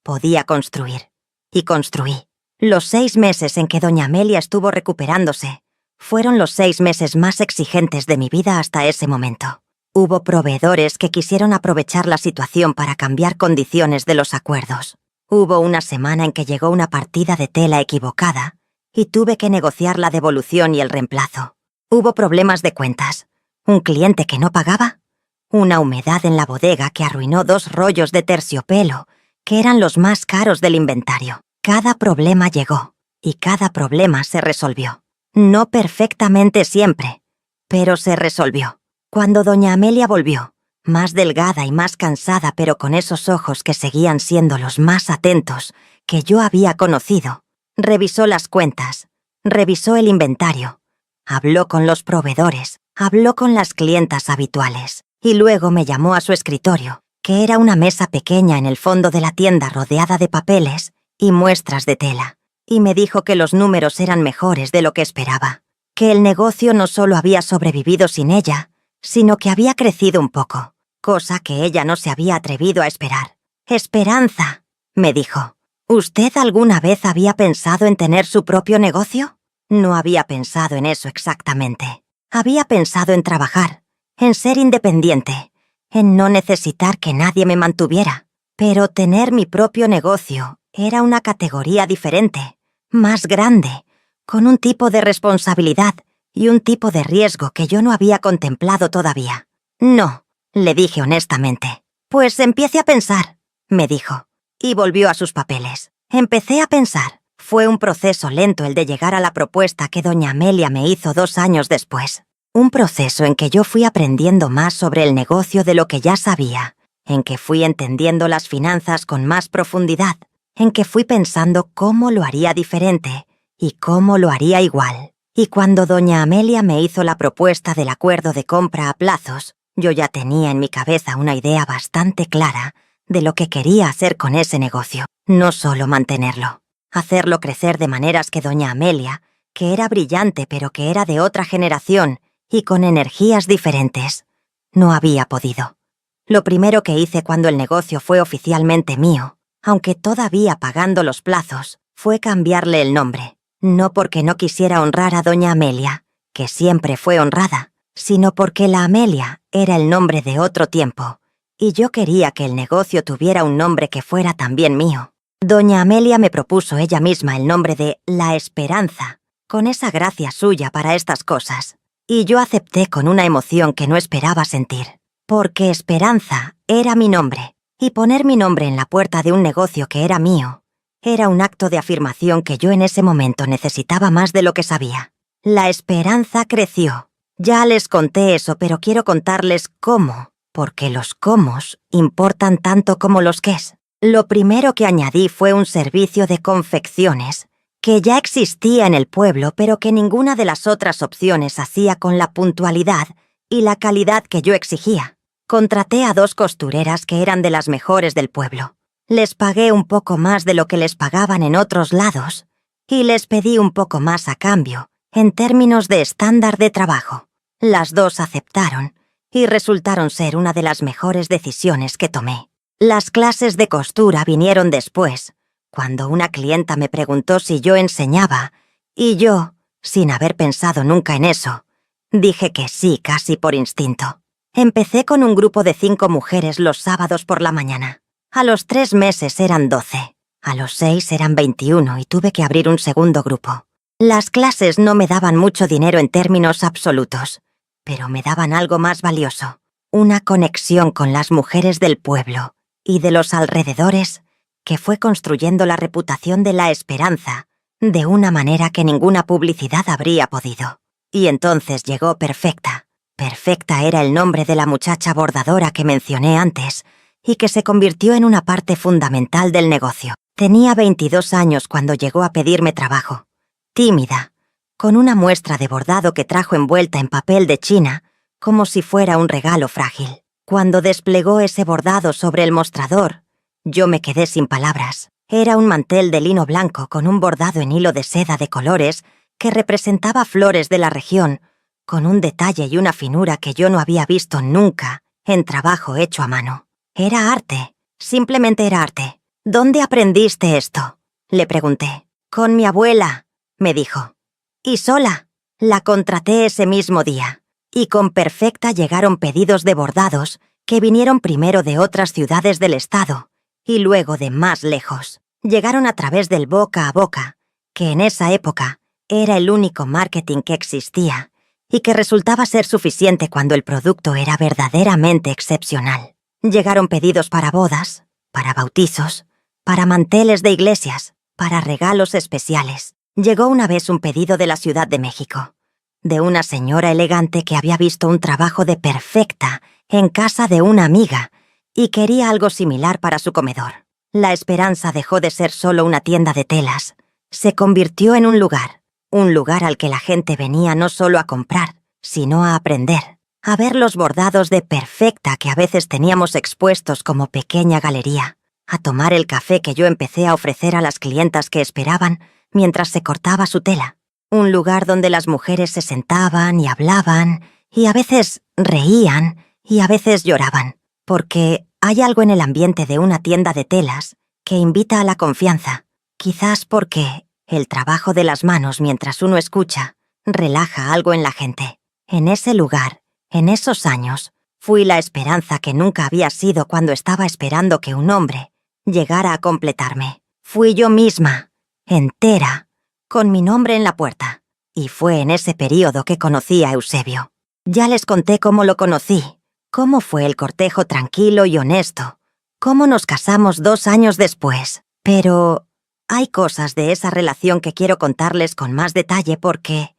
podía construir. Y construí. Los 6 meses en que doña Amelia estuvo recuperándose fueron los 6 meses más exigentes de mi vida hasta ese momento. Hubo proveedores que quisieron aprovechar la situación para cambiar condiciones de los acuerdos. Hubo una semana en que llegó una partida de tela equivocada y tuve que negociar la devolución y el reemplazo. Hubo problemas de cuentas, un cliente que no pagaba, una humedad en la bodega que arruinó 2 rollos de terciopelo, que eran los más caros del inventario. Cada problema llegó, y cada problema se resolvió. No perfectamente siempre, pero se resolvió. Cuando doña Amelia volvió, más delgada y más cansada, pero con esos ojos que seguían siendo los más atentos que yo había conocido, revisó las cuentas, revisó el inventario, habló con los proveedores, habló con las clientas habituales, y luego me llamó a su escritorio, que era una mesa pequeña en el fondo de la tienda rodeada de papeles y muestras de tela, y me dijo que los números eran mejores de lo que esperaba, que el negocio no solo había sobrevivido sin ella, sino que había crecido un poco, cosa que ella no se había atrevido a esperar. «Esperanza», me dijo, «¿usted alguna vez había pensado en tener su propio negocio?» No había pensado en eso exactamente. Había pensado en trabajar, en ser independiente, en no necesitar que nadie me mantuviera, pero tener mi propio negocio era una categoría diferente, más grande, con un tipo de responsabilidad y un tipo de riesgo que yo no había contemplado todavía. «No», le dije honestamente. «Pues empiece a pensar», me dijo, y volvió a sus papeles. Empecé a pensar. Fue un proceso lento el de llegar a la propuesta que doña Amelia me hizo 2 años después. Un proceso en que yo fui aprendiendo más sobre el negocio de lo que ya sabía, en que fui entendiendo las finanzas con más profundidad, en que fui pensando cómo lo haría diferente y cómo lo haría igual. Y cuando doña Amelia me hizo la propuesta del acuerdo de compra a plazos, yo ya tenía en mi cabeza una idea bastante clara de lo que quería hacer con ese negocio. No solo mantenerlo, hacerlo crecer de maneras que doña Amelia, que era brillante pero que era de otra generación y con energías diferentes, no había podido. Lo primero que hice cuando el negocio fue oficialmente mío, aunque todavía pagando los plazos, fue cambiarle el nombre, no porque no quisiera honrar a doña Amelia, que siempre fue honrada, sino porque la Amelia era el nombre de otro tiempo, y yo quería que el negocio tuviera un nombre que fuera también mío. Doña Amelia me propuso ella misma el nombre de La Esperanza, con esa gracia suya para estas cosas, y yo acepté con una emoción que no esperaba sentir, porque Esperanza era mi nombre, y poner mi nombre en la puerta de un negocio que era mío era un acto de afirmación que yo en ese momento necesitaba más de lo que sabía. La esperanza creció. Ya les conté eso, pero quiero contarles cómo, porque los cómos importan tanto como los qués. Lo primero que añadí fue un servicio de confecciones, que ya existía en el pueblo, pero que ninguna de las otras opciones hacía con la puntualidad y la calidad que yo exigía. Contraté a 2 costureras que eran de las mejores del pueblo. Les pagué un poco más de lo que les pagaban en otros lados, y les pedí un poco más a cambio, en términos de estándar de trabajo. Las 2 aceptaron, y resultaron ser una de las mejores decisiones que tomé. Las clases de costura vinieron después, cuando una clienta me preguntó si yo enseñaba, y yo, sin haber pensado nunca en eso, dije que sí casi por instinto. Empecé con un grupo de 5 mujeres los sábados por la mañana. A los 3 meses eran 12, a los 6 eran 21 y tuve que abrir un segundo grupo. Las clases no me daban mucho dinero en términos absolutos, pero me daban algo más valioso, una conexión con las mujeres del pueblo y de los alrededores que fue construyendo la reputación de La Esperanza de una manera que ninguna publicidad habría podido. Y entonces llegó Perfecta. Perfecta era el nombre de la muchacha bordadora que mencioné antes, y que se convirtió en una parte fundamental del negocio. Tenía 22 años cuando llegó a pedirme trabajo. Tímida, con una muestra de bordado que trajo envuelta en papel de China, como si fuera un regalo frágil. Cuando desplegó ese bordado sobre el mostrador, yo me quedé sin palabras. Era un mantel de lino blanco con un bordado en hilo de seda de colores que representaba flores de la región, con un detalle y una finura que yo no había visto nunca en trabajo hecho a mano. Era arte, simplemente era arte. ¿Dónde aprendiste esto?, le pregunté. Con mi abuela, me dijo. Y sola. La contraté ese mismo día. Y con Perfecta llegaron pedidos de bordados que vinieron primero de otras ciudades del estado y luego de más lejos. Llegaron a través del boca a boca, que en esa época era el único marketing que existía y que resultaba ser suficiente cuando el producto era verdaderamente excepcional. Llegaron pedidos para bodas, para bautizos, para manteles de iglesias, para regalos especiales. Llegó una vez un pedido de la Ciudad de México, de una señora elegante que había visto un trabajo de Perfecta en casa de una amiga y quería algo similar para su comedor. La Esperanza dejó de ser solo una tienda de telas. Se convirtió en un lugar al que la gente venía no solo a comprar, sino a aprender, a ver los bordados de Perfecta que a veces teníamos expuestos como pequeña galería, a tomar el café que yo empecé a ofrecer a las clientas que esperaban mientras se cortaba su tela. Un lugar donde las mujeres se sentaban y hablaban, y a veces reían y a veces lloraban, porque hay algo en el ambiente de una tienda de telas que invita a la confianza, quizás porque el trabajo de las manos mientras uno escucha relaja algo en la gente. En ese lugar, en esos años, fui la esperanza que nunca había sido cuando estaba esperando que un hombre llegara a completarme. Fui yo misma, entera, con mi nombre en la puerta. Y fue en ese período que conocí a Eusebio. Ya les conté cómo lo conocí, cómo fue el cortejo tranquilo y honesto, cómo nos casamos 2 años después. Pero hay cosas de esa relación que quiero contarles con más detalle porque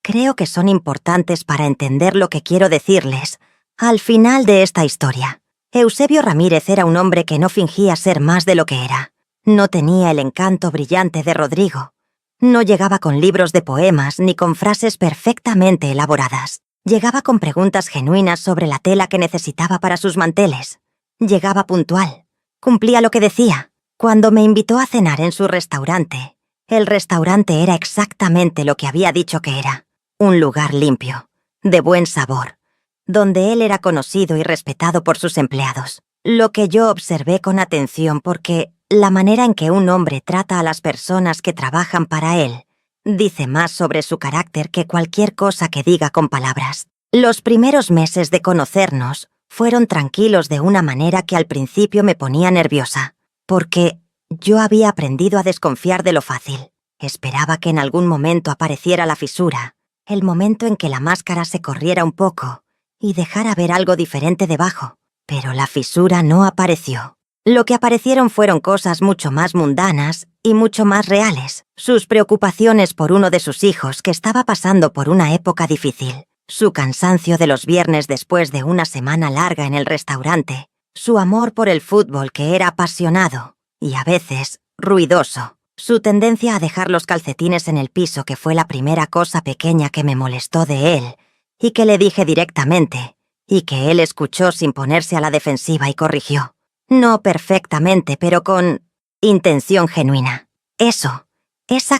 creo que son importantes para entender lo que quiero decirles al final de esta historia. Eusebio Ramírez era un hombre que no fingía ser más de lo que era. No tenía el encanto brillante de Rodrigo. No llegaba con libros de poemas ni con frases perfectamente elaboradas. Llegaba con preguntas genuinas sobre la tela que necesitaba para sus manteles. Llegaba puntual. Cumplía lo que decía. Cuando me invitó a cenar en su restaurante, el restaurante era exactamente lo que había dicho que era. Un lugar limpio, de buen sabor, donde él era conocido y respetado por sus empleados. Lo que yo observé con atención porque La manera en que un hombre trata a las personas que trabajan para él dice más sobre su carácter que cualquier cosa que diga con palabras. Los primeros meses de conocernos fueron tranquilos de una manera que al principio me ponía nerviosa, porque yo había aprendido a desconfiar de lo fácil. Esperaba que en algún momento apareciera la fisura, el momento en que la máscara se corriera un poco y dejara ver algo diferente debajo, pero la fisura no apareció. Lo que aparecieron fueron cosas mucho más mundanas y mucho más reales. Sus preocupaciones por uno de sus hijos que estaba pasando por una época difícil, su cansancio de los viernes después de una semana larga en el restaurante, su amor por el fútbol que era apasionado y a veces ruidoso, su tendencia a dejar los calcetines en el piso que fue la primera cosa pequeña que me molestó de él y que le dije directamente y que él escuchó sin ponerse a la defensiva y corrigió. No perfectamente, pero con intención genuina. Esa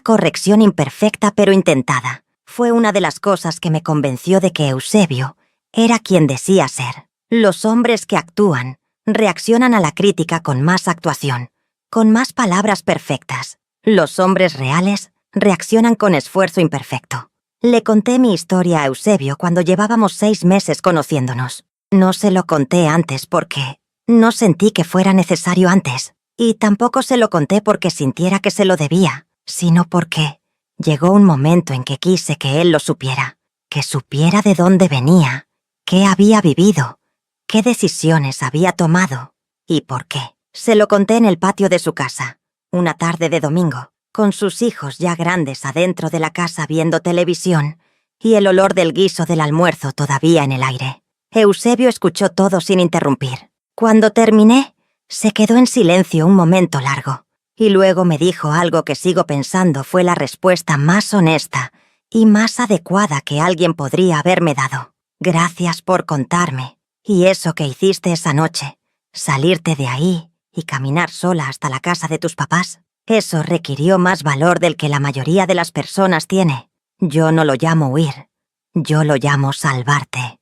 corrección imperfecta pero intentada, fue una de las cosas que me convenció de que Eusebio era quien decía ser. Los hombres que actúan reaccionan a la crítica con más actuación, con más palabras perfectas. Los hombres reales reaccionan con esfuerzo imperfecto. Le conté mi historia a Eusebio cuando llevábamos 6 meses conociéndonos. No se lo conté antes porque no sentí que fuera necesario antes, y tampoco se lo conté porque sintiera que se lo debía, sino porque llegó un momento en que quise que él lo supiera, que supiera de dónde venía, qué había vivido, qué decisiones había tomado y por qué. Se lo conté en el patio de su casa, una tarde de domingo, con sus hijos ya grandes adentro de la casa viendo televisión y el olor del guiso del almuerzo todavía en el aire. Eusebio escuchó todo sin interrumpir. Cuando terminé, se quedó en silencio un momento largo, y luego me dijo algo que sigo pensando fue la respuesta más honesta y más adecuada que alguien podría haberme dado. Gracias por contarme, y eso que hiciste esa noche, salirte de ahí y caminar sola hasta la casa de tus papás, eso requirió más valor del que la mayoría de las personas tiene. Yo no lo llamo huir, yo lo llamo salvarte,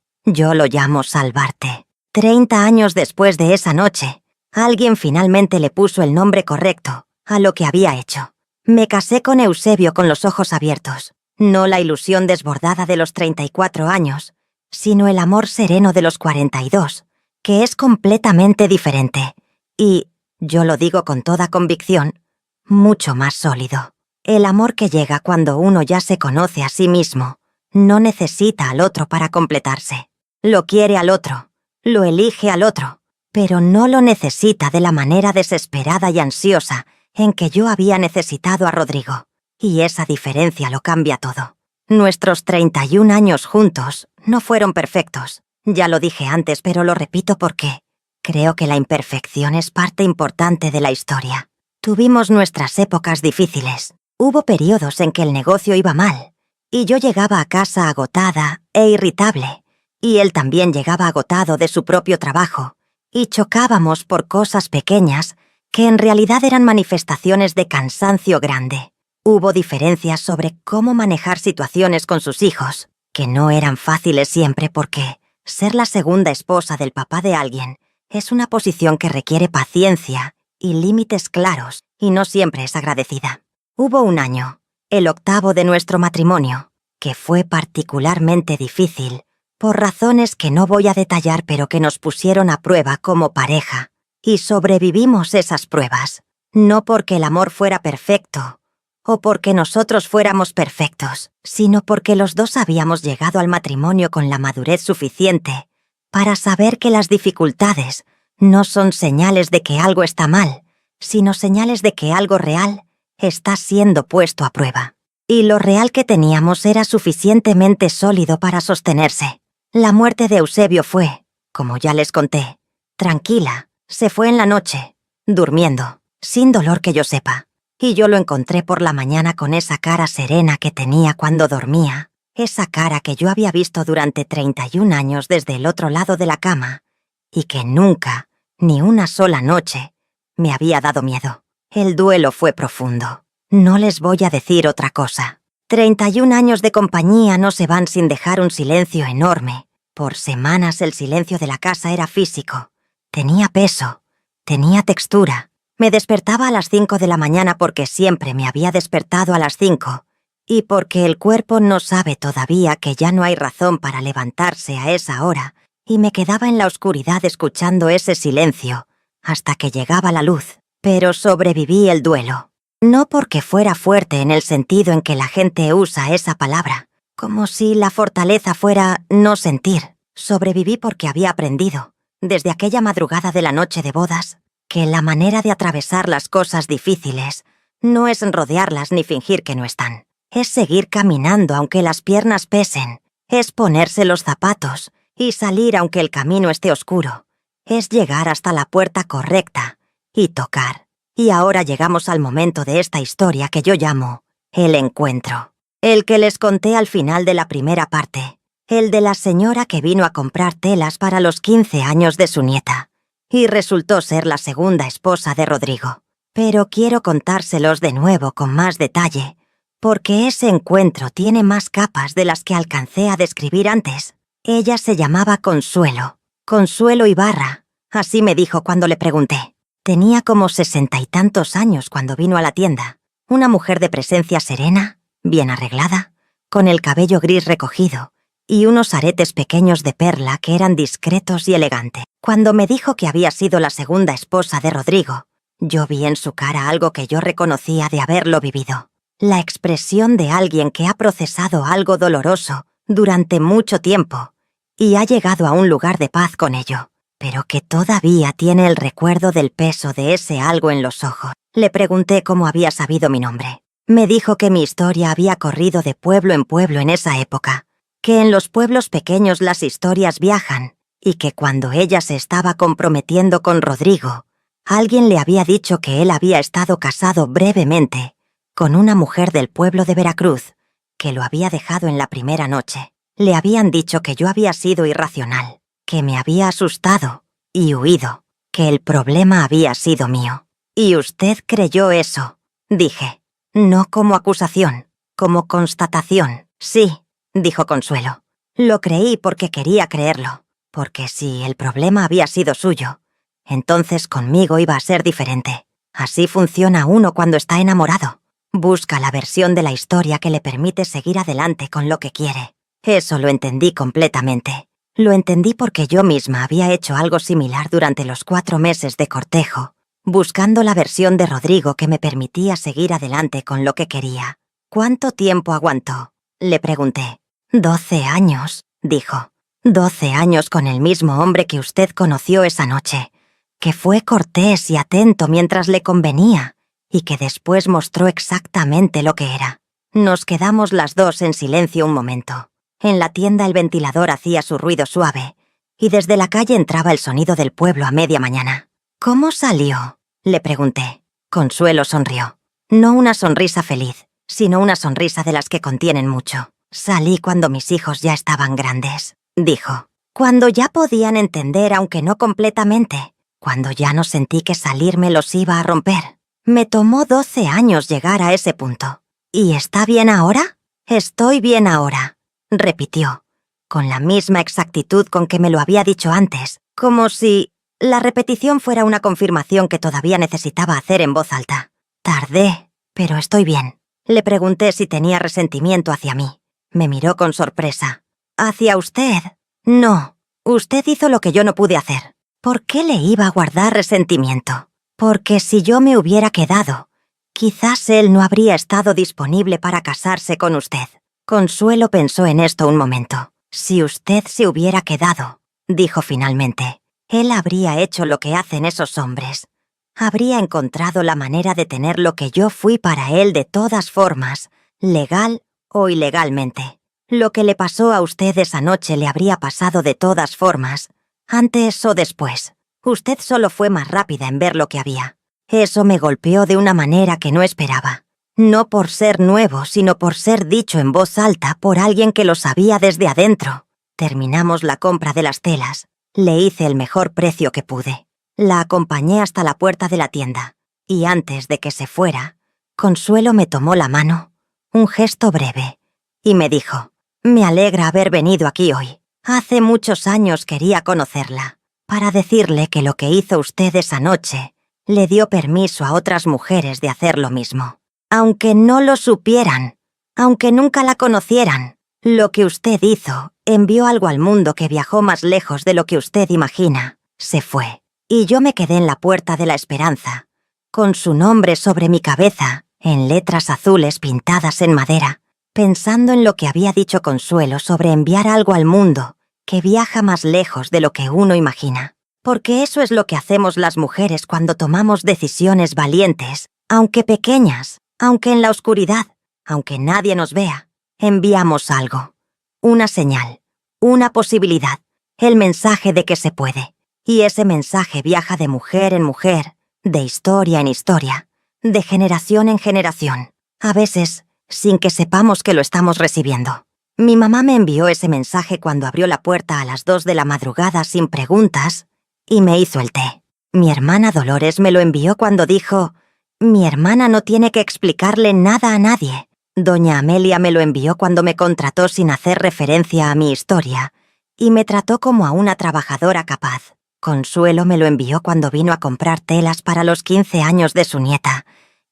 30 años después de esa noche, alguien finalmente le puso el nombre correcto a lo que había hecho. Me casé con Eusebio con los ojos abiertos, no la ilusión desbordada de los 34 años, sino el amor sereno de los 42, que es completamente diferente, y, yo lo digo con toda convicción, mucho más sólido. El amor que llega cuando uno ya se conoce a sí mismo, no necesita al otro para completarse. Lo quiere al otro. Lo elige al otro, pero no lo necesita de la manera desesperada y ansiosa en que yo había necesitado a Rodrigo. Y esa diferencia lo cambia todo. Nuestros 31 años juntos no fueron perfectos. Ya lo dije antes, pero lo repito porque creo que la imperfección es parte importante de la historia. Tuvimos nuestras épocas difíciles. Hubo periodos en que el negocio iba mal, y yo llegaba a casa agotada e irritable. Y él también llegaba agotado de su propio trabajo, y chocábamos por cosas pequeñas que en realidad eran manifestaciones de cansancio grande. Hubo diferencias sobre cómo manejar situaciones con sus hijos, que no eran fáciles siempre porque ser la segunda esposa del papá de alguien es una posición que requiere paciencia y límites claros, y no siempre es agradecida. Hubo un año, el 8º de nuestro matrimonio, que fue particularmente difícil, por razones que no voy a detallar pero que nos pusieron a prueba como pareja, y sobrevivimos esas pruebas, no porque el amor fuera perfecto, o porque nosotros fuéramos perfectos, sino porque los dos habíamos llegado al matrimonio con la madurez suficiente para saber que las dificultades no son señales de que algo está mal, sino señales de que algo real está siendo puesto a prueba. Y lo real que teníamos era suficientemente sólido para sostenerse. La muerte de Eusebio fue, como ya les conté, tranquila, se fue en la noche, durmiendo, sin dolor que yo sepa, y yo lo encontré por la mañana con esa cara serena que tenía cuando dormía, esa cara que yo había visto durante 31 años desde el otro lado de la cama, y que nunca, ni una sola noche, me había dado miedo. El duelo fue profundo. No les voy a decir otra cosa. 31 años de compañía no se van sin dejar un silencio enorme. Por semanas el silencio de la casa era físico. Tenía peso, tenía textura, Me despertaba a las 5 de la mañana porque siempre me había despertado a las 5, y porque el cuerpo no sabe todavía que ya no hay razón para levantarse a esa hora, y me quedaba en la oscuridad escuchando ese silencio, hasta que llegaba la luz. Pero sobreviví el duelo. No porque fuera fuerte en el sentido en que la gente usa esa palabra, como si la fortaleza fuera no sentir. Sobreviví porque había aprendido, desde aquella madrugada de la noche de bodas, que la manera de atravesar las cosas difíciles no es rodearlas ni fingir que no están. Es seguir caminando aunque las piernas pesen. Es ponerse los zapatos y salir aunque el camino esté oscuro. Es llegar hasta la puerta correcta y tocar. Y ahora llegamos al momento de esta historia que yo llamo el encuentro. El que les conté al final de la primera parte. El de la señora que vino a comprar telas para los 15 años de su nieta. Y resultó ser la segunda esposa de Rodrigo. Pero quiero contárselos de nuevo con más detalle, porque ese encuentro tiene más capas de las que alcancé a describir antes. Ella se llamaba Consuelo. Consuelo Ibarra, así me dijo cuando le pregunté. Tenía como 60 y tantos años cuando vino a la tienda. Una mujer de presencia serena, bien arreglada, con el cabello gris recogido y unos aretes pequeños de perla que eran discretos y elegantes. Cuando me dijo que había sido la segunda esposa de Rodrigo, yo vi en su cara algo que yo reconocía de haberlo vivido. La expresión de alguien que ha procesado algo doloroso durante mucho tiempo y ha llegado a un lugar de paz con ello, pero que todavía tiene el recuerdo del peso de ese algo en los ojos. Le pregunté cómo había sabido mi nombre. Me dijo que mi historia había corrido de pueblo en pueblo en esa época, que en los pueblos pequeños las historias viajan, y que cuando ella se estaba comprometiendo con Rodrigo, alguien le había dicho que él había estado casado brevemente con una mujer del pueblo de Veracruz, que lo había dejado en la primera noche. Le habían dicho que yo había sido irracional, que me había asustado y huido, que el problema había sido mío. ¿Y usted creyó eso?, dije. No como acusación, como constatación. Sí, dijo Consuelo. Lo creí porque quería creerlo, porque si el problema había sido suyo, entonces conmigo iba a ser diferente. Así funciona uno cuando está enamorado. Busca la versión de la historia que le permite seguir adelante con lo que quiere. Eso lo entendí completamente. Lo entendí porque yo misma había hecho algo similar durante los 4 meses de cortejo, buscando la versión de Rodrigo que me permitía seguir adelante con lo que quería. ¿Cuánto tiempo aguantó?, le pregunté. 12 años, dijo. 12 años con el mismo hombre que usted conoció esa noche, que fue cortés y atento mientras le convenía, y que después mostró exactamente lo que era. Nos quedamos las dos en silencio un momento. En la tienda el ventilador hacía su ruido suave, y desde la calle entraba el sonido del pueblo a media mañana. ¿Cómo salió?, le pregunté. Consuelo sonrió. No una sonrisa feliz, sino una sonrisa de las que contienen mucho. Salí cuando mis hijos ya estaban grandes, dijo. Cuando ya podían entender, aunque no completamente. Cuando ya no sentí que salirme los iba a romper. Me tomó 12 años llegar a ese punto. ¿Y está bien ahora? Estoy bien ahora, repitió, con la misma exactitud con que me lo había dicho antes, como si la repetición fuera una confirmación que todavía necesitaba hacer en voz alta. Tardé, pero estoy bien. Le pregunté si tenía resentimiento hacia mí. Me miró con sorpresa. ¿Hacia usted? No, usted hizo lo que yo no pude hacer. ¿Por qué le iba a guardar resentimiento? Porque si yo me hubiera quedado, quizás él no habría estado disponible para casarse con usted. Consuelo pensó en esto un momento. Si usted se hubiera quedado, dijo finalmente, él habría hecho lo que hacen esos hombres. Habría encontrado la manera de tener lo que yo fui para él de todas formas, legal o ilegalmente. Lo que le pasó a usted esa noche le habría pasado de todas formas, antes o después. Usted solo fue más rápida en ver lo que había. Eso me golpeó de una manera que no esperaba. No por ser nuevo, sino por ser dicho en voz alta por alguien que lo sabía desde adentro. Terminamos la compra de las telas. Le hice el mejor precio que pude. La acompañé hasta la puerta de la tienda. Y antes de que se fuera, Consuelo me tomó la mano, un gesto breve, y me dijo: «Me alegra haber venido aquí hoy. Hace muchos años quería conocerla, para decirle que lo que hizo usted esa noche le dio permiso a otras mujeres de hacer lo mismo. Aunque no lo supieran, aunque nunca la conocieran, lo que usted hizo envió algo al mundo que viajó más lejos de lo que usted imagina. Se fue. Y yo me quedé en la puerta de la esperanza, con su nombre sobre mi cabeza, en letras azules pintadas en madera, pensando en lo que había dicho Consuelo sobre enviar algo al mundo que viaja más lejos de lo que uno imagina. Porque eso es lo que hacemos las mujeres cuando tomamos decisiones valientes, aunque pequeñas, aunque en la oscuridad, aunque nadie nos vea. Enviamos algo, una señal, una posibilidad, el mensaje de que se puede. Y ese mensaje viaja de mujer en mujer, de historia en historia, de generación en generación, a veces sin que sepamos que lo estamos recibiendo. Mi mamá me envió ese mensaje cuando abrió la puerta a las 2 de la madrugada sin preguntas y me hizo el té. Mi hermana Dolores me lo envió cuando dijo: «Mi hermana no tiene que explicarle nada a nadie». Doña Amelia me lo envió cuando me contrató sin hacer referencia a mi historia y me trató como a una trabajadora capaz. Consuelo me lo envió cuando vino a comprar telas para los 15 años de su nieta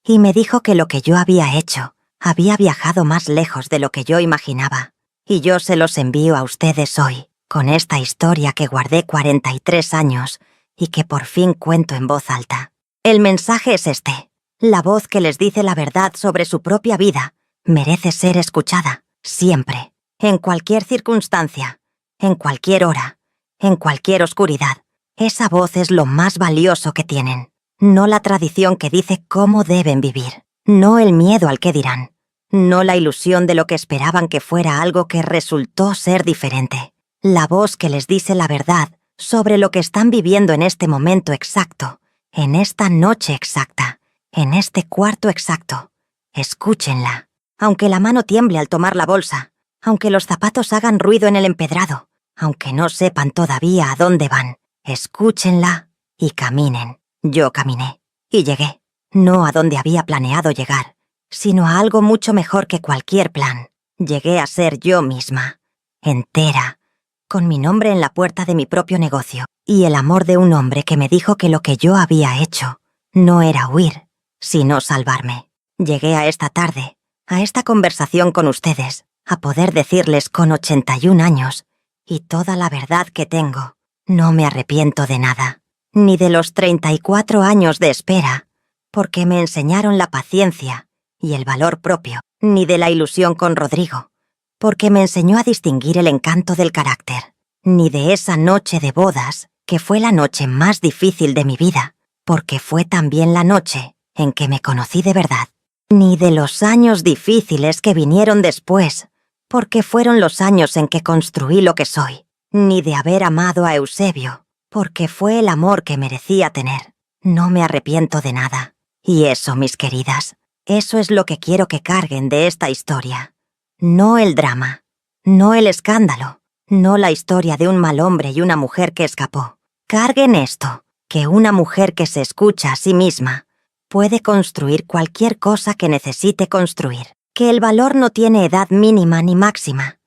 y me dijo que lo que yo había hecho había viajado más lejos de lo que yo imaginaba. Y yo se los envío a ustedes hoy, con esta historia que guardé 43 años y que por fin cuento en voz alta. El mensaje es este: la voz que les dice la verdad sobre su propia vida merece ser escuchada, siempre, en cualquier circunstancia, en cualquier hora, en cualquier oscuridad. Esa voz es lo más valioso que tienen, no la tradición que dice cómo deben vivir, no el miedo al que dirán, no la ilusión de lo que esperaban que fuera algo que resultó ser diferente. La voz que les dice la verdad sobre lo que están viviendo en este momento exacto, en esta noche exacta, en este cuarto exacto. Escúchenla, aunque la mano tiemble al tomar la bolsa, aunque los zapatos hagan ruido en el empedrado, aunque no sepan todavía a dónde van. Escúchenla y caminen. Yo caminé y llegué, no a donde había planeado llegar, sino a algo mucho mejor que cualquier plan. Llegué a ser yo misma, entera, con mi nombre en la puerta de mi propio negocio y el amor de un hombre que me dijo que lo que yo había hecho no era huir, sino salvarme. Llegué a esta tarde, a esta conversación con ustedes, a poder decirles con 81 años y toda la verdad que tengo. No me arrepiento de nada, ni de los 34 años de espera, porque me enseñaron la paciencia y el valor propio, ni de la ilusión con Rodrigo, porque me enseñó a distinguir el encanto del carácter, ni de esa noche de bodas, que fue la noche más difícil de mi vida, porque fue también la noche en que me conocí de verdad, ni de los años difíciles que vinieron después, porque fueron los años en que construí lo que soy, ni de haber amado a Eusebio, porque fue el amor que merecía tener. No me arrepiento de nada. Y eso, mis queridas, eso es lo que quiero que carguen de esta historia. No el drama, no el escándalo, no la historia de un mal hombre y una mujer que escapó. Carguen esto, que una mujer que se escucha a sí misma puede construir cualquier cosa que necesite construir, que el valor no tiene edad mínima ni máxima,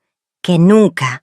que nunca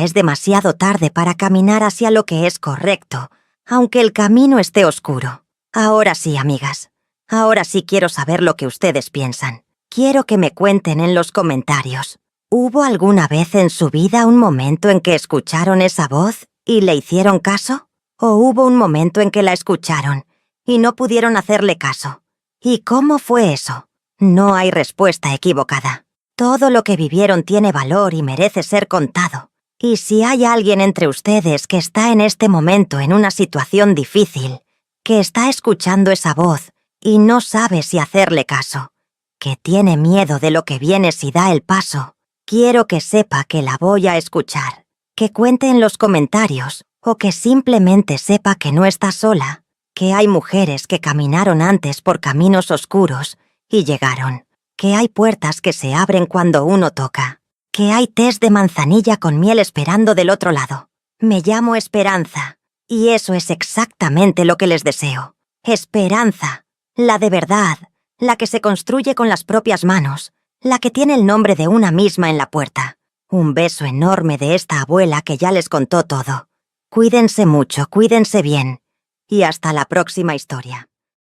es demasiado tarde para caminar hacia lo que es correcto, aunque el camino esté oscuro. Ahora sí, amigas. Ahora sí quiero saber lo que ustedes piensan. Quiero que me cuenten en los comentarios. ¿Hubo alguna vez en su vida un momento en que escucharon esa voz y le hicieron caso? ¿O hubo un momento en que la escucharon y no pudieron hacerle caso? ¿Y cómo fue eso? No hay respuesta equivocada. Todo lo que vivieron tiene valor y merece ser contado. Y si hay alguien entre ustedes que está en este momento en una situación difícil, que está escuchando esa voz y no sabe si hacerle caso, que tiene miedo de lo que viene si da el paso, quiero que sepa que la voy a escuchar, que cuente en los comentarios o que simplemente sepa que no está sola, que hay mujeres que caminaron antes por caminos oscuros y llegaron, que hay puertas que se abren cuando uno toca, que hay tés de manzanilla con miel esperando del otro lado. Me llamo Esperanza, y eso es exactamente lo que les deseo. Esperanza, la de verdad, la que se construye con las propias manos, la que tiene el nombre de una misma en la puerta. Un beso enorme de esta abuela que ya les contó todo. Cuídense mucho, cuídense bien, y hasta la próxima historia.